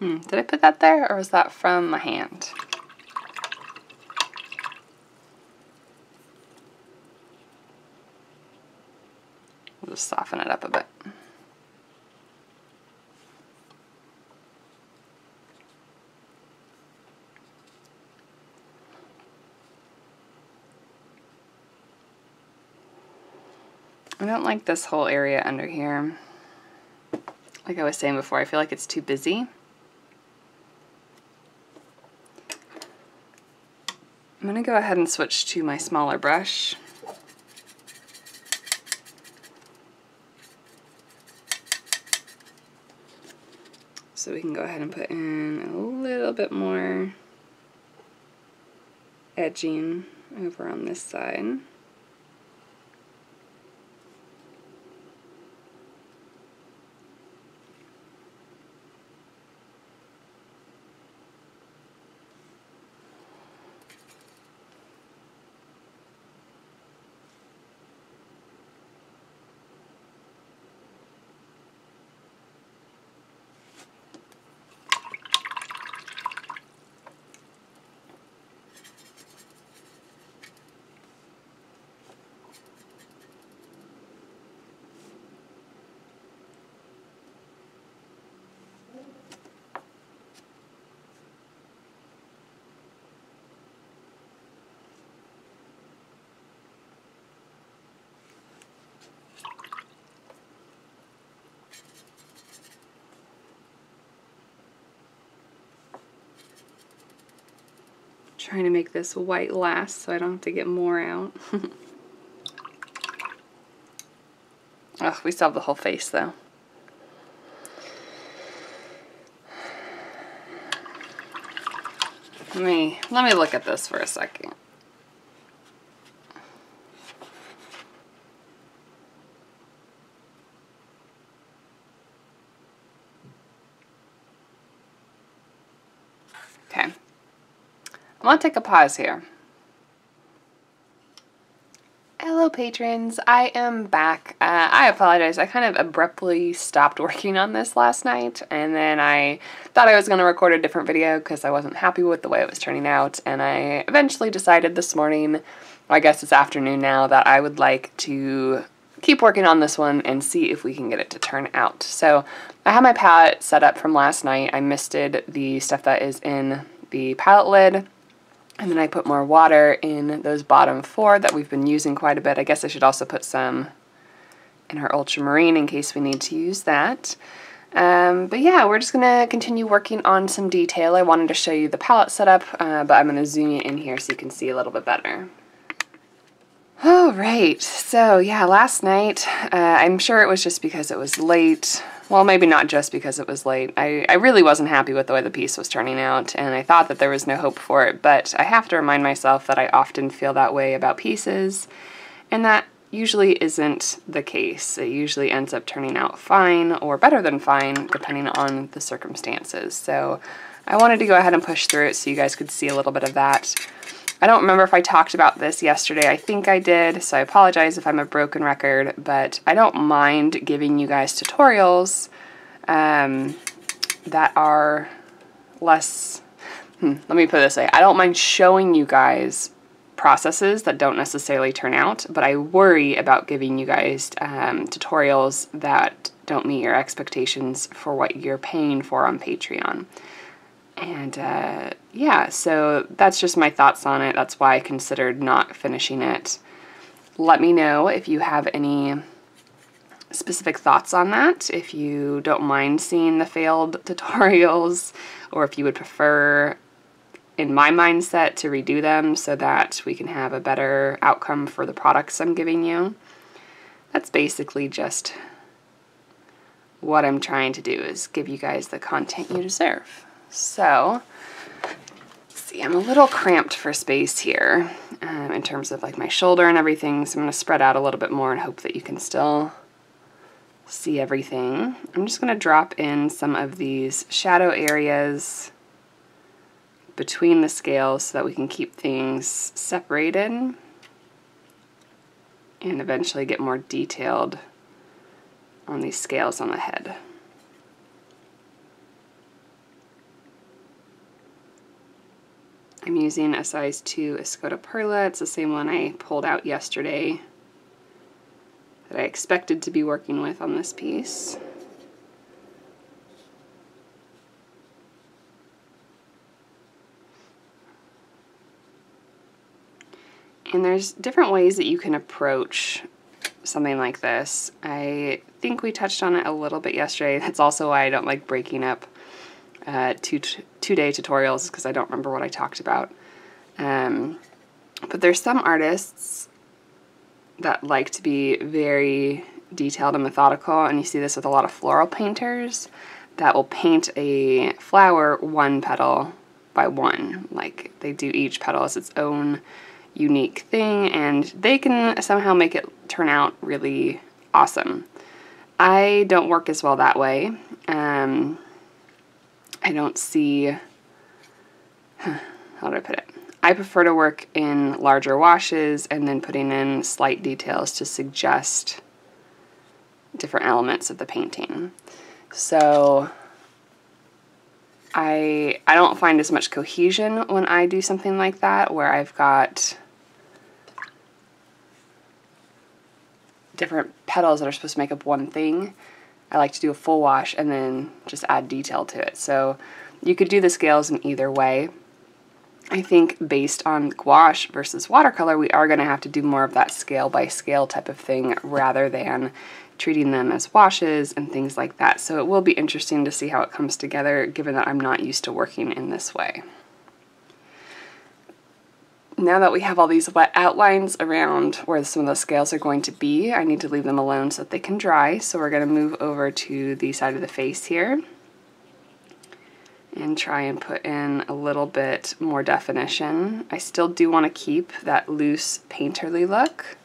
Did I put that there, or was that from my hand? We'll just soften it up a bit. I don't like this whole area under here. Like I was saying before, I feel like it's too busy. I'm going to go ahead and switch to my smaller brush. So we can go ahead and put in a little bit more edging over on this side. Trying to make this white last so I don't have to get more out. Oh, we still have the whole face though. Let me look at this for a second. Okay. I want to take a pause here. Hello patrons, I am back. I apologize, I kind of abruptly stopped working on this last night, and then I thought I was going to record a different video because I wasn't happy with the way it was turning out, and I eventually decided this morning, or I guess it's afternoon now, that I would like to keep working on this one and see if we can get it to turn out. So I have my palette set up from last night. I misted the stuff that is in the palette lid, and then I put more water in those bottom 4 that we've been using quite a bit. I guess I should also put some in our ultramarine in case we need to use that. But yeah, we're just going to continue working on some detail. I wanted to show you the palette setup, but I'm going to zoom you in here so you can see a little bit better. Alright, so yeah, last night, I'm sure it was just because it was late. Well, maybe not just because it was late. I really wasn't happy with the way the piece was turning out, and I thought that there was no hope for it, but I have to remind myself that I often feel that way about pieces, and that usually isn't the case. It usually ends up turning out fine, or better than fine, depending on the circumstances. So I wanted to go ahead and push through it so you guys could see a little bit of that. I don't remember if I talked about this yesterday. I think I did, so I apologize if I'm a broken record, but I don't mind giving you guys tutorials that are less, let me put it this way. I don't mind showing you guys processes that don't necessarily turn out, but I worry about giving you guys tutorials that don't meet your expectations for what you're paying for on Patreon. And yeah, so that's just my thoughts on it. That's why I considered not finishing it. Let me know if you have any specific thoughts on that, if you don't mind seeing the failed tutorials, or if you would prefer, in my mindset, to redo them so that we can have a better outcome for the products I'm giving you. That's basically just what I'm trying to do, is give you guys the content you deserve. So, let's see, I'm a little cramped for space here in terms of like my shoulder and everything, so I'm going to spread out a little bit more and hope that you can still see everything. I'm just going to drop in some of these shadow areas between the scales so that we can keep things separated and eventually get more detailed on these scales on the head. I'm using a size 2 Escoda Perla. It's the same one I pulled out yesterday that I expected to be working with on this piece. And there's different ways that you can approach something like this. I think we touched on it a little bit yesterday. That's also why I don't like breaking up two-day tutorials, because I don't remember what I talked about. But there's some artists that like to be very detailed and methodical, and you see this with a lot of floral painters. that will paint a flower one petal by one. Like, they do each petal as its own unique thing, and they can somehow make it turn out really awesome. I don't work as well that way. I don't see, how do I put it? I prefer to work in larger washes and then putting in slight details to suggest different elements of the painting. So I don't find as much cohesion when I do something like that, where I've got different petals that are supposed to make up one thing. I like to do a full wash and then just add detail to it. So you could do the scales in either way. I think based on gouache versus watercolor, we are going to have to do more of that scale by scale type of thing rather than treating them as washes and things like that. So it will be interesting to see how it comes together, given that I'm not used to working in this way. Now that we have all these wet outlines around where some of the scales are going to be, I need to leave them alone so that they can dry. So we're going to move over to the side of the face here and try and put in a little bit more definition. I still do want to keep that loose painterly look.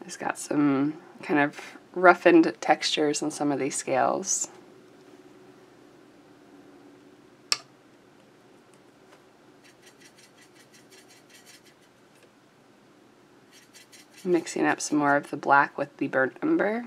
It's got some kind of roughened textures on some of these scales. Mixing up some more of the black with the burnt umber.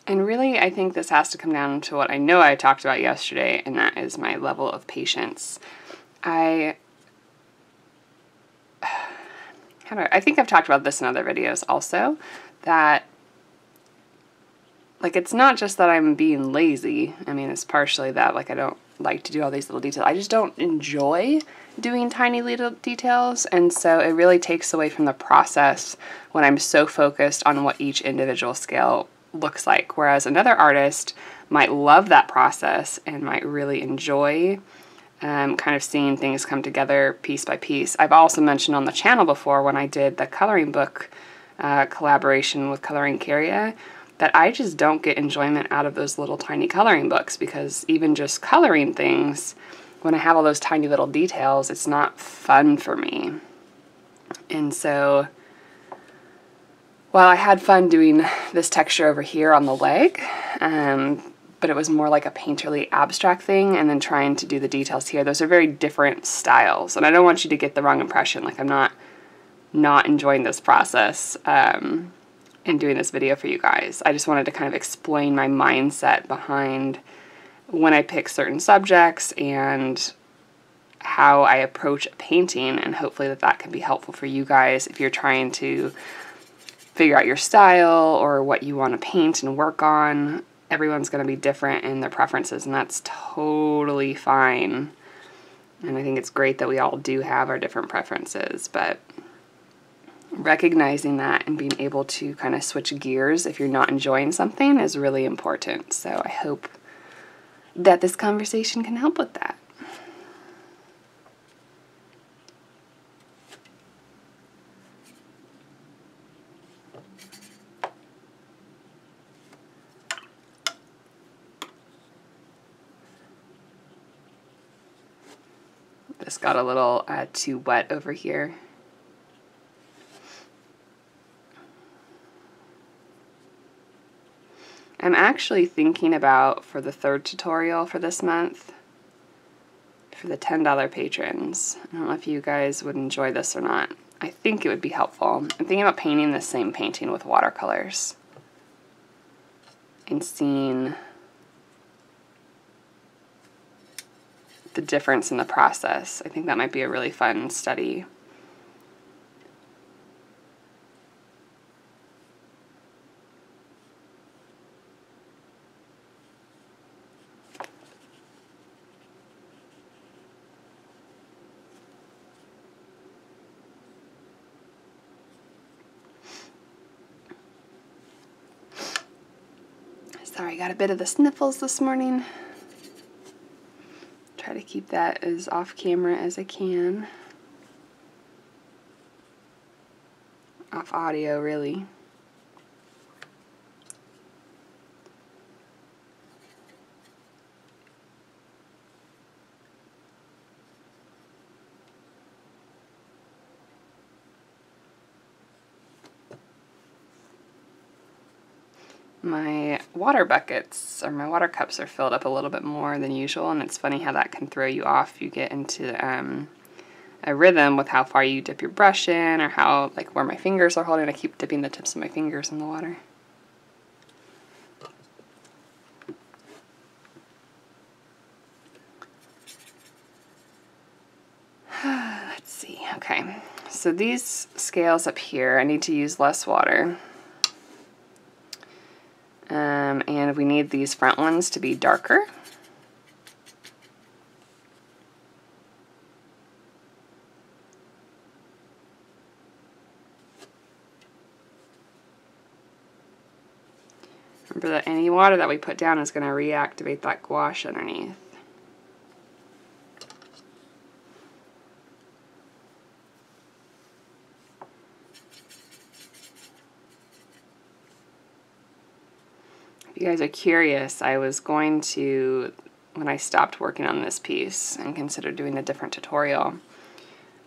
And really, I think this has to come down to what I know I talked about yesterday, and that is my level of patience. I think I've talked about this in other videos also, that like, it's not just that I'm being lazy. I mean, it's partially that, like, I don't like to do all these little details. I just don't enjoy doing tiny little details, and so it really takes away from the process when I'm so focused on what each individual scale looks like. Whereas another artist might love that process and might really enjoy kind of seeing things come together piece by piece. I've also mentioned on the channel before, when I did the coloring book collaboration with Coloring Carrier, that I just don't get enjoyment out of those little tiny coloring books, because even just coloring things, when I have all those tiny little details, it's not fun for me. And so while I had fun doing this texture over here on the leg, but it was more like a painterly abstract thing, and then trying to do the details here, those are very different styles. And I don't want you to get the wrong impression, like I'm not enjoying this process in doing this video for you guys. I just wanted to kind of explain my mindset behind when I pick certain subjects and how I approach a painting, and hopefully that can be helpful for you guys if you're trying to figure out your style or what you want to paint and work on. Everyone's going to be different in their preferences, and that's totally fine. And I think it's great that we all do have our different preferences, but recognizing that and being able to kind of switch gears if you're not enjoying something is really important. So I hope that this conversation can help with that. This got a little too wet over here. I'm actually thinking about, for the third tutorial for this month, for the $10 patrons, I don't know if you guys would enjoy this or not. I think it would be helpful. I'm thinking about painting the same painting with watercolors. and seen the difference in the process. I think that might be a really fun study. Sorry, got a bit of the sniffles this morning. Try to keep that as off camera as I can. Off audio, really. My water buckets, or my water cups, are filled up a little bit more than usual, and it's funny how that can throw you off. You get into a rhythm with how far you dip your brush in, or how, like, where my fingers are holding. I keep dipping the tips of my fingers in the water. Let's see, okay. So these scales up here, I need to use less water. And we need these front ones to be darker. Remember that any water that we put down is going to reactivate that gouache underneath. If you guys are curious, I was going to, when I stopped working on this piece and considered doing a different tutorial,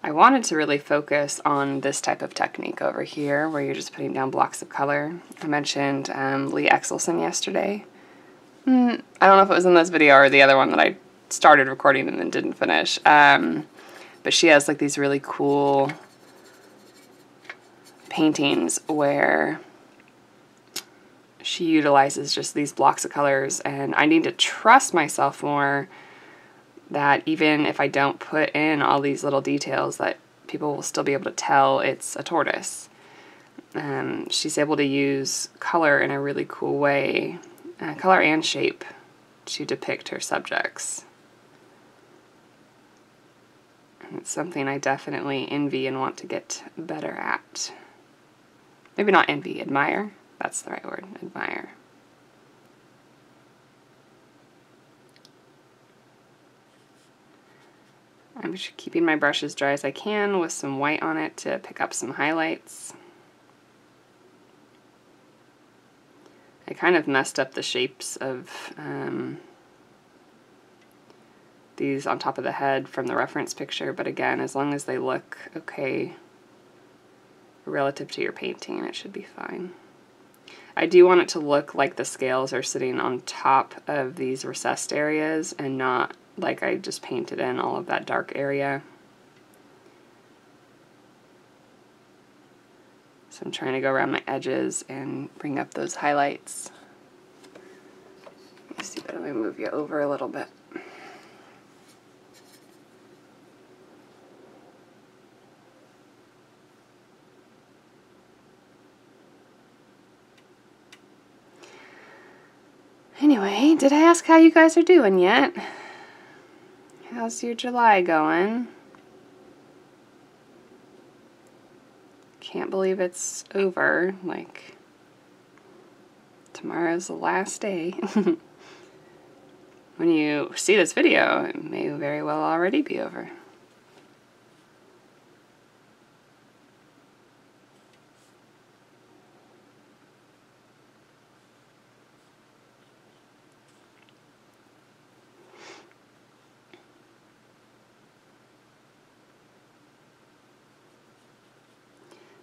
I wanted to really focus on this type of technique over here, where you're just putting down blocks of color. I mentioned Lee Exelson yesterday. I don't know if it was in this video or the other one that I started recording and then didn't finish. But she has like these really cool paintings where she utilizes just these blocks of colors, and I need to trust myself more that even if I don't put in all these little details, that people will still be able to tell it's a tortoise. She's able to use color in a really cool way, color and shape, to depict her subjects. And it's something I definitely envy and want to get better at. Maybe not envy, admire. That's the right word, admire. I'm just keeping my brush as dry as I can with some white on it to pick up some highlights. I kind of messed up the shapes of these on top of the head from the reference picture, but again, as long as they look okay relative to your painting, it should be fine. I do want it to look like the scales are sitting on top of these recessed areas and not like I just painted in all of that dark area. So I'm trying to go around my edges and bring up those highlights. Let me see, let me move you over a little bit. Anyway, did I ask how you guys are doing yet? How's your July going? Can't believe it's over. Like, tomorrow's the last day. When you see this video, it may very well already be over.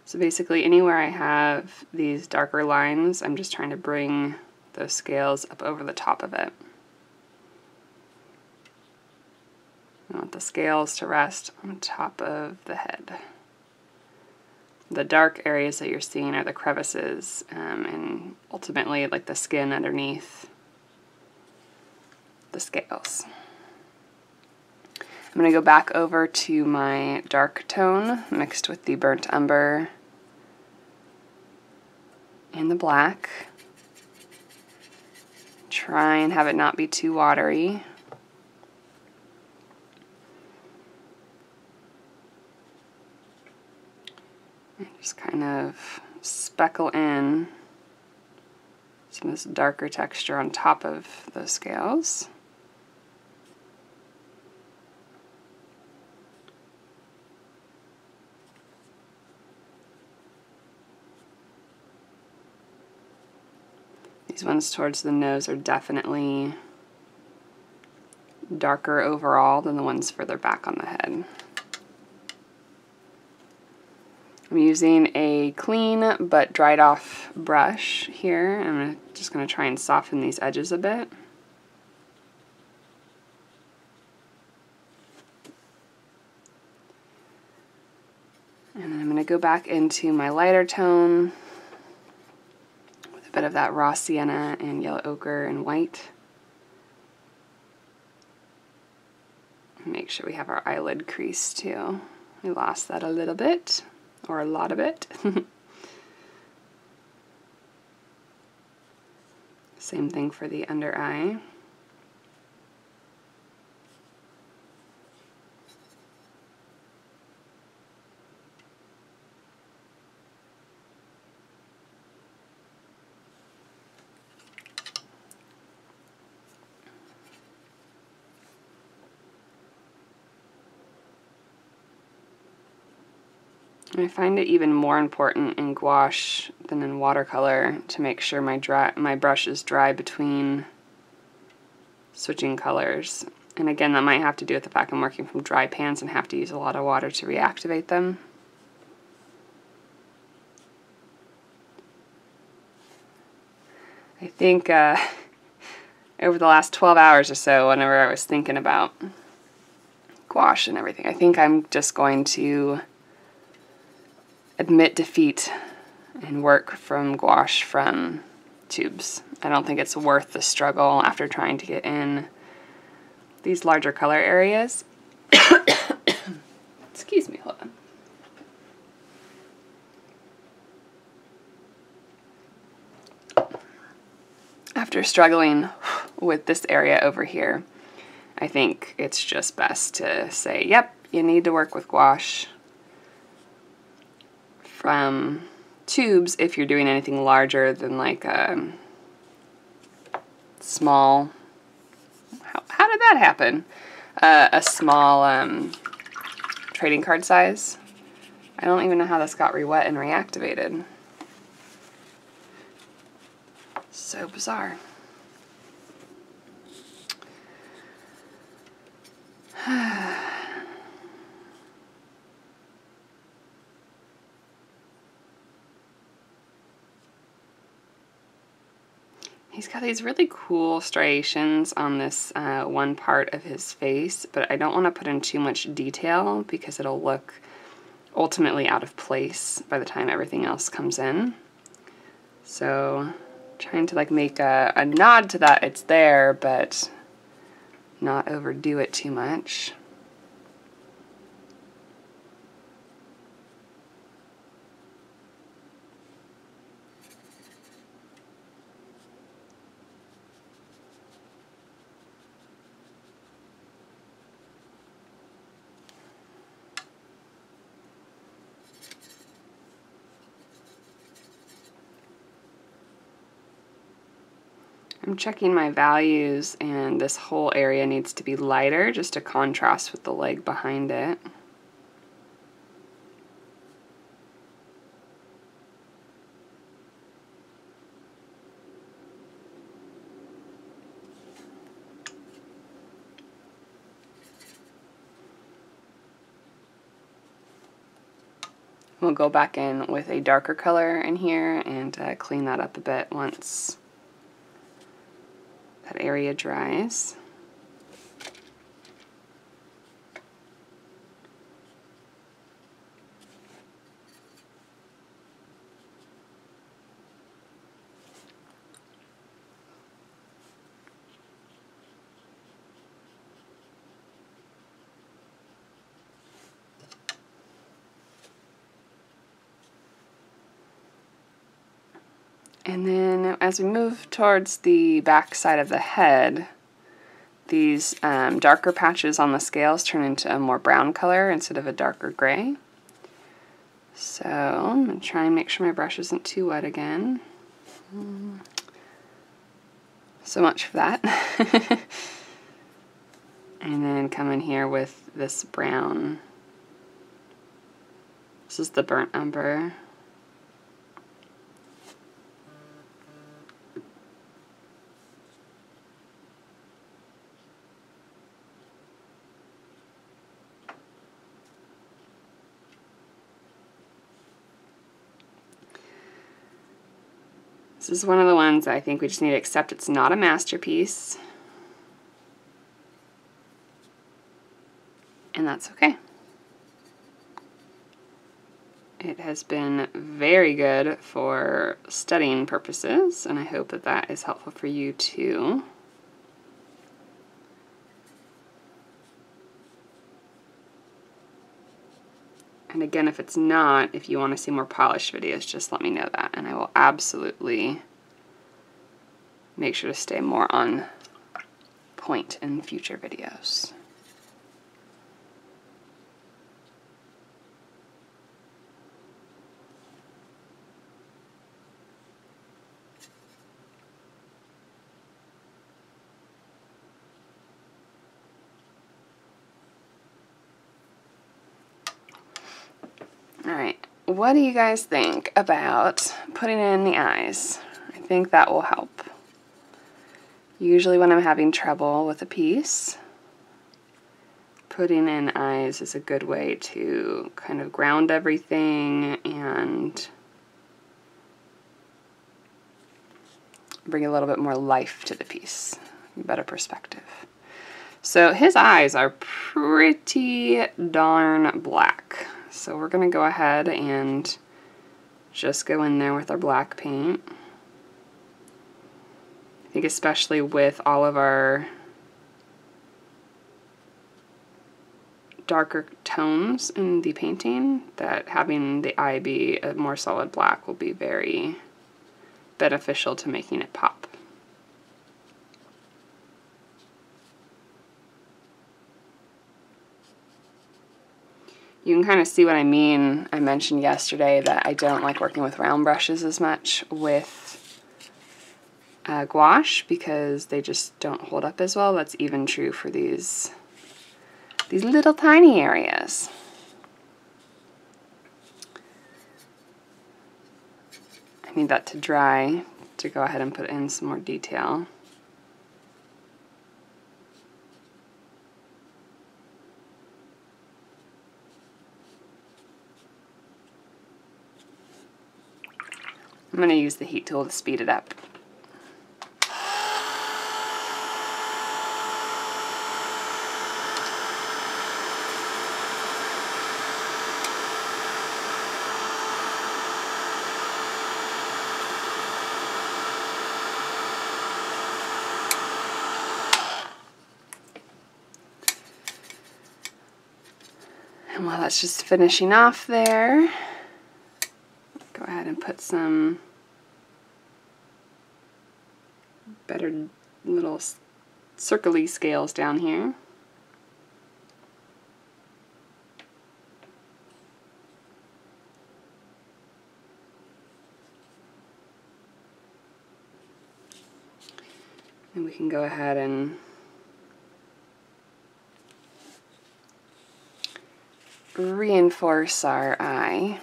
So basically anywhere I have these darker lines, I'm just trying to bring those scales up over the top of it. I want the scales to rest on top of the head. the dark areas that you're seeing are the crevices, and ultimately like the skin underneath the scales. I'm going to go back over to my dark tone mixed with the burnt umber and the black. Try and have it not be too watery. And just kind of speckle in some of this darker texture on top of those scales. These ones towards the nose are definitely darker overall than the ones further back on the head. I'm using a clean but dried off brush here. I'm just going to try and soften these edges a bit. And then I'm going to go back into my lighter tone with a bit of that raw sienna and yellow ochre and white. Make sure we have our eyelid crease too. We lost that a little bit, or a lot of it. Same thing for the under eye. I find it even more important in gouache than in watercolor to make sure my brush is dry between switching colors. And again, that might have to do with the fact I'm working from dry pans and have to use a lot of water to reactivate them. I think over the last 12 hours or so, whenever I was thinking about gouache and everything, I think I'm just going to admit defeat and work from gouache from tubes. I don't think it's worth the struggle after trying to get in these larger color areas. Excuse me, hold on. After struggling with this area over here, I think it's just best to say, yep, you need to work with gouache from tubes if you're doing anything larger than like a small, how did that happen? A small trading card size. I don't even know how this got re-wet and reactivated. So bizarre. He's got these really cool striations on this one part of his face, but I don't want to put in too much detail because it'll look ultimately out of place by the time everything else comes in. So trying to like make a nod to that it's there, but not overdo it too much. I'm checking my values, and this whole area needs to be lighter just to contrast with the leg behind it. We'll go back in with a darker color in here and clean that up a bit once that area dries. And then as we move towards the back side of the head, these darker patches on the scales turn into a more brown color instead of a darker gray. So I'm going to try and make sure my brush isn't too wet again. So much for that. And then come in here with this brown. This is the burnt umber. This is one of the ones I think we just need to accept it's not a masterpiece. And that's okay. It has been very good for studying purposes, and I hope that that is helpful for you too. And again, if it's not, if you want to see more polished videos, just let me know that, and I will absolutely make sure to stay more on point in future videos. Alright, what do you guys think about putting in the eyes? I think that will help. Usually when I'm having trouble with a piece, putting in eyes is a good way to kind of ground everything and bring a little bit more life to the piece, better perspective. So his eyes are pretty darn black. So we're going to go ahead and just go in there with our black paint. I think especially with all of our darker tones in the painting, that having the eye be a more solid black will be very beneficial to making it pop. You can kind of see what I mean. I mentioned yesterday that I don't like working with round brushes as much with gouache because they just don't hold up as well. That's even true for these little tiny areas. I need that to dry to go ahead and put in some more detail. I'm going to use the heat tool to speed it up. And while that's just finishing off there, go ahead and put some better little circle-y scales down here. And we can go ahead and reinforce our eye.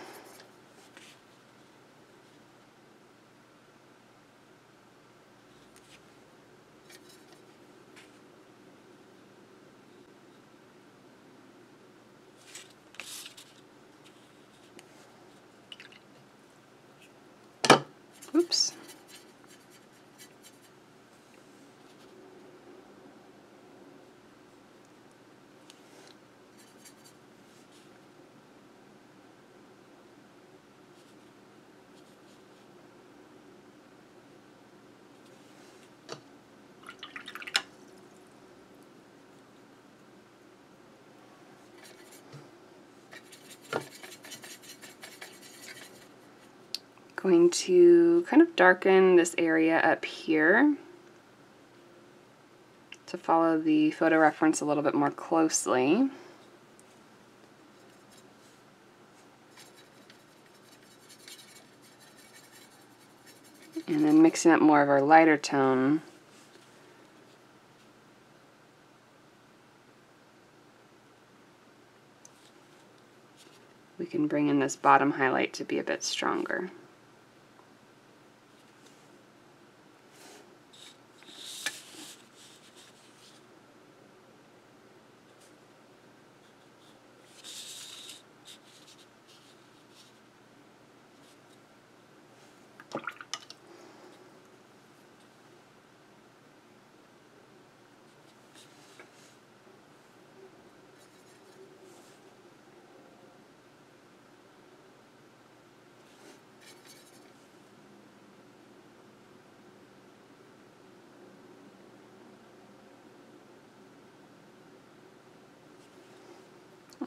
Oops. Going to kind of darken this area up here to follow the photo reference a little bit more closely. And then mixing up more of our lighter tone. We can bring in this bottom highlight to be a bit stronger.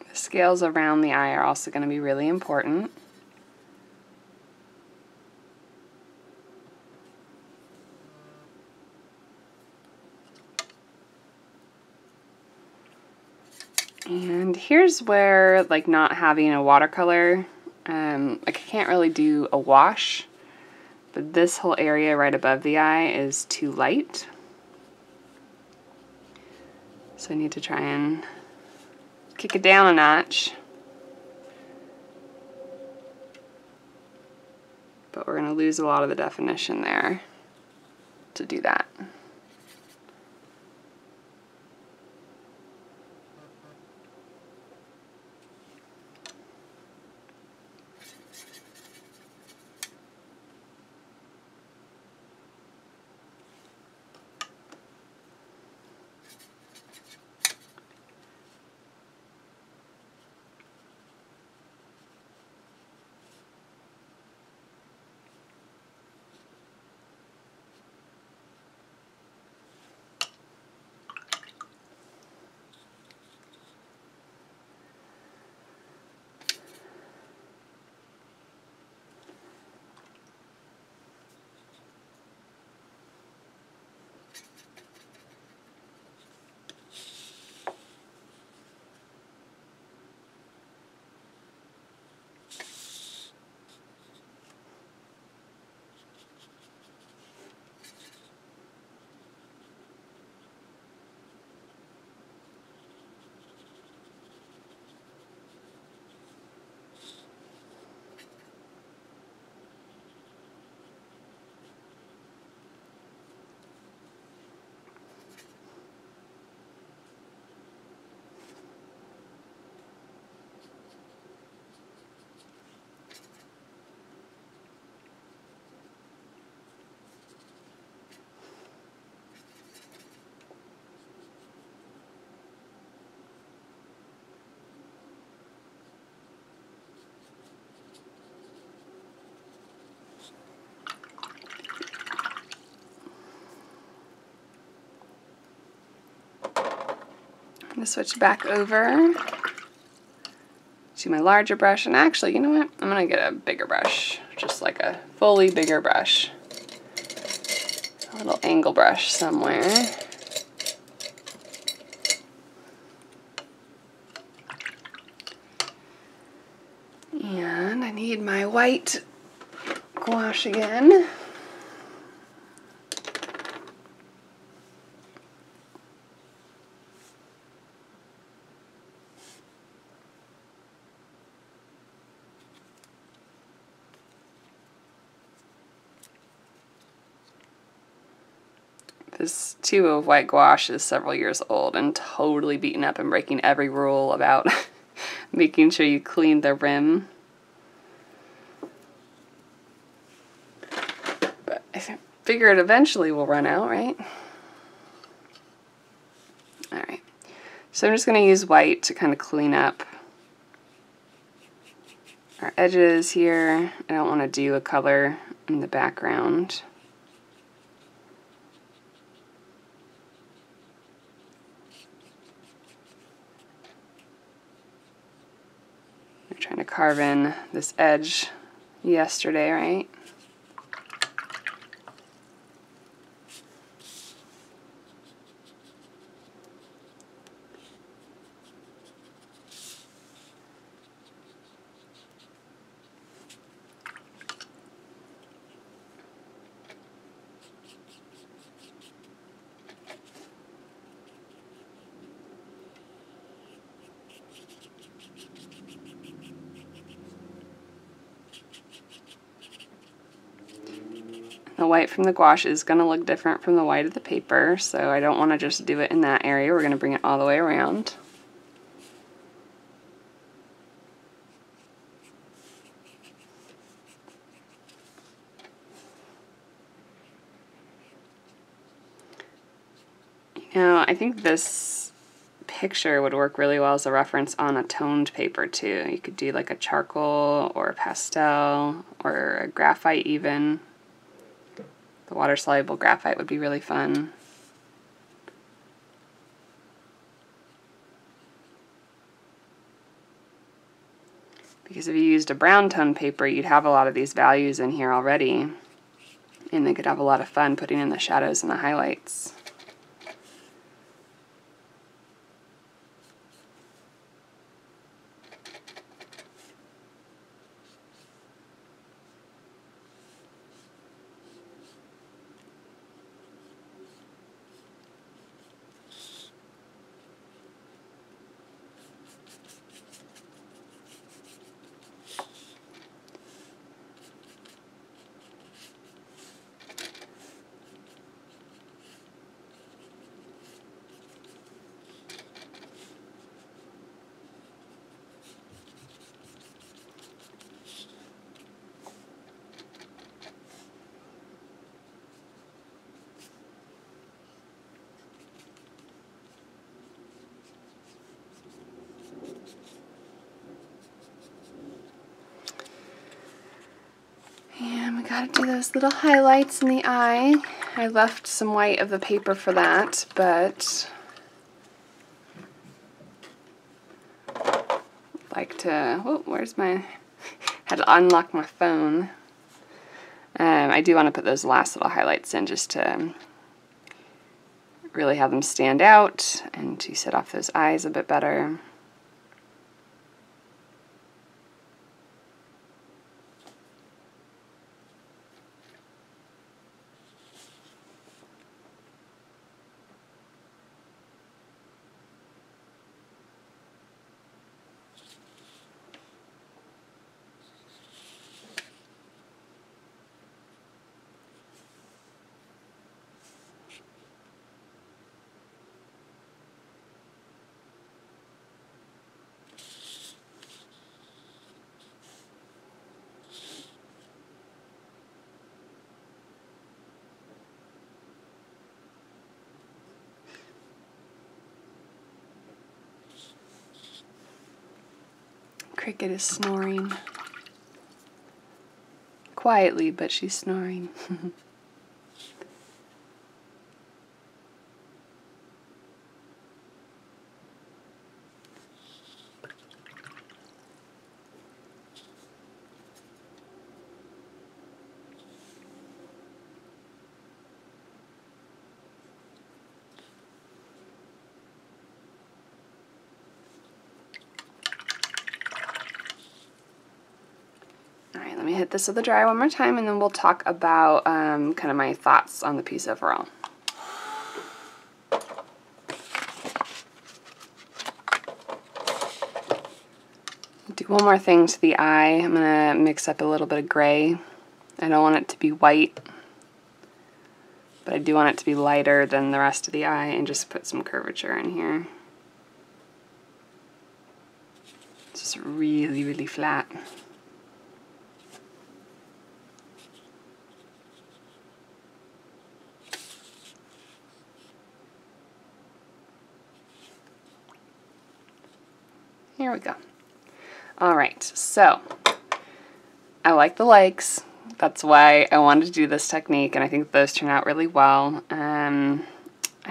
The scales around the eye are also going to be really important. And here's where, like, not having a watercolor, like, I can't really do a wash, but this whole area right above the eye is too light. So I need to try and kick it down a notch. But we're going to lose a lot of the definition there to do that. I'm going to switch back over to my larger brush, and actually, you know what? I'm going to get a bigger brush, just like a fully bigger brush. A little angle brush somewhere. And I need my white gouache again. This tube of white gouache is several years old and totally beaten up and breaking every rule about making sure you clean the rim. But I figure it eventually will run out, right? Alright, so I'm just going to use white to kind of clean up our edges here. I don't want to do a color in the background. I'm trying to carve in this edge yesterday, right? The white from the gouache is going to look different from the white of the paper, so I don't want to just do it in that area. We're going to bring it all the way around. You know, I think this picture would work really well as a reference on a toned paper too. You could do like a charcoal or a pastel or a graphite even. The water-soluble graphite would be really fun. Because if you used a brown tone paper, you'd have a lot of these values in here already, and they could have a lot of fun putting in the shadows and the highlights. And we gotta do those little highlights in the eye. I left some white of the paper for that, but like to, oh, where's my, had to unlock my phone. I do want to put those last little highlights in just to really have them stand out and to set off those eyes a bit better. Cricket is snoring. Quietly, but she's snoring. Let me hit this with the dry one more time, and then we'll talk about kind of my thoughts on the piece overall. Do one more thing to the eye. I'm going to mix up a little bit of gray. I don't want it to be white, but I do want it to be lighter than the rest of the eye, and just put some curvature in here. It's just really, really flat. Here we go. All right, so I like the legs. That's why I wanted to do this technique, and I think those turn out really well. I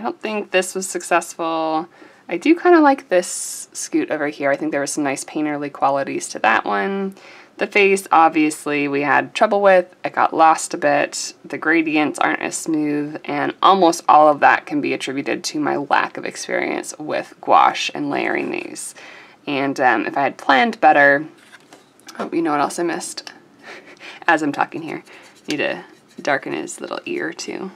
don't think this was successful. I do kind of like this scoot over here. I think there were some nice painterly qualities to that one. The face, obviously, we had trouble with. It got lost a bit. The gradients aren't as smooth, and almost all of that can be attributed to my lack of experience with gouache and layering these. And if I had planned better, oh, you know what else I missed? As I'm talking here, need to darken his little ear too.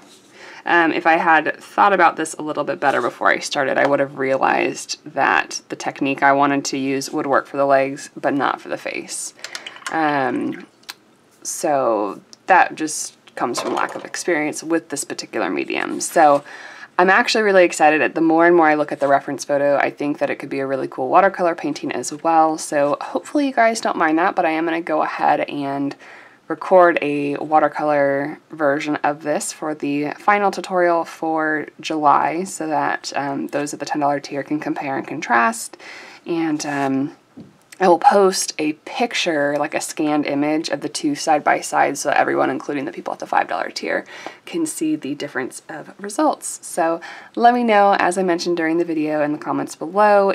If I had thought about this a little bit better before I started, I would have realized that the technique I wanted to use would work for the legs, but not for the face. So that just comes from lack of experience with this particular medium. So I'm actually really excited. The more and more I look at the reference photo, I think that it could be a really cool watercolor painting as well. So hopefully you guys don't mind that, but I am going to go ahead and record a watercolor version of this for the final tutorial for July, so that those at the $10 tier can compare and contrast. And I will post a picture, like a scanned image of the two side by side, so everyone, including the people at the $5 tier, can see the difference of results. So let me know, as I mentioned during the video, in the comments below,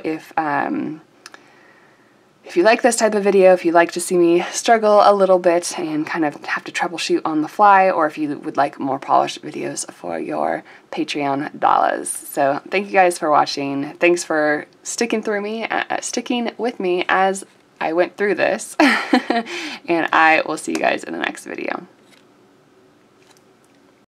if you like this type of video, if you like to see me struggle a little bit and kind of have to troubleshoot on the fly, or if you would like more polished videos for your Patreon dollars. So thank you guys for watching. Thanks for sticking with me as I went through this. And I will see you guys in the next video.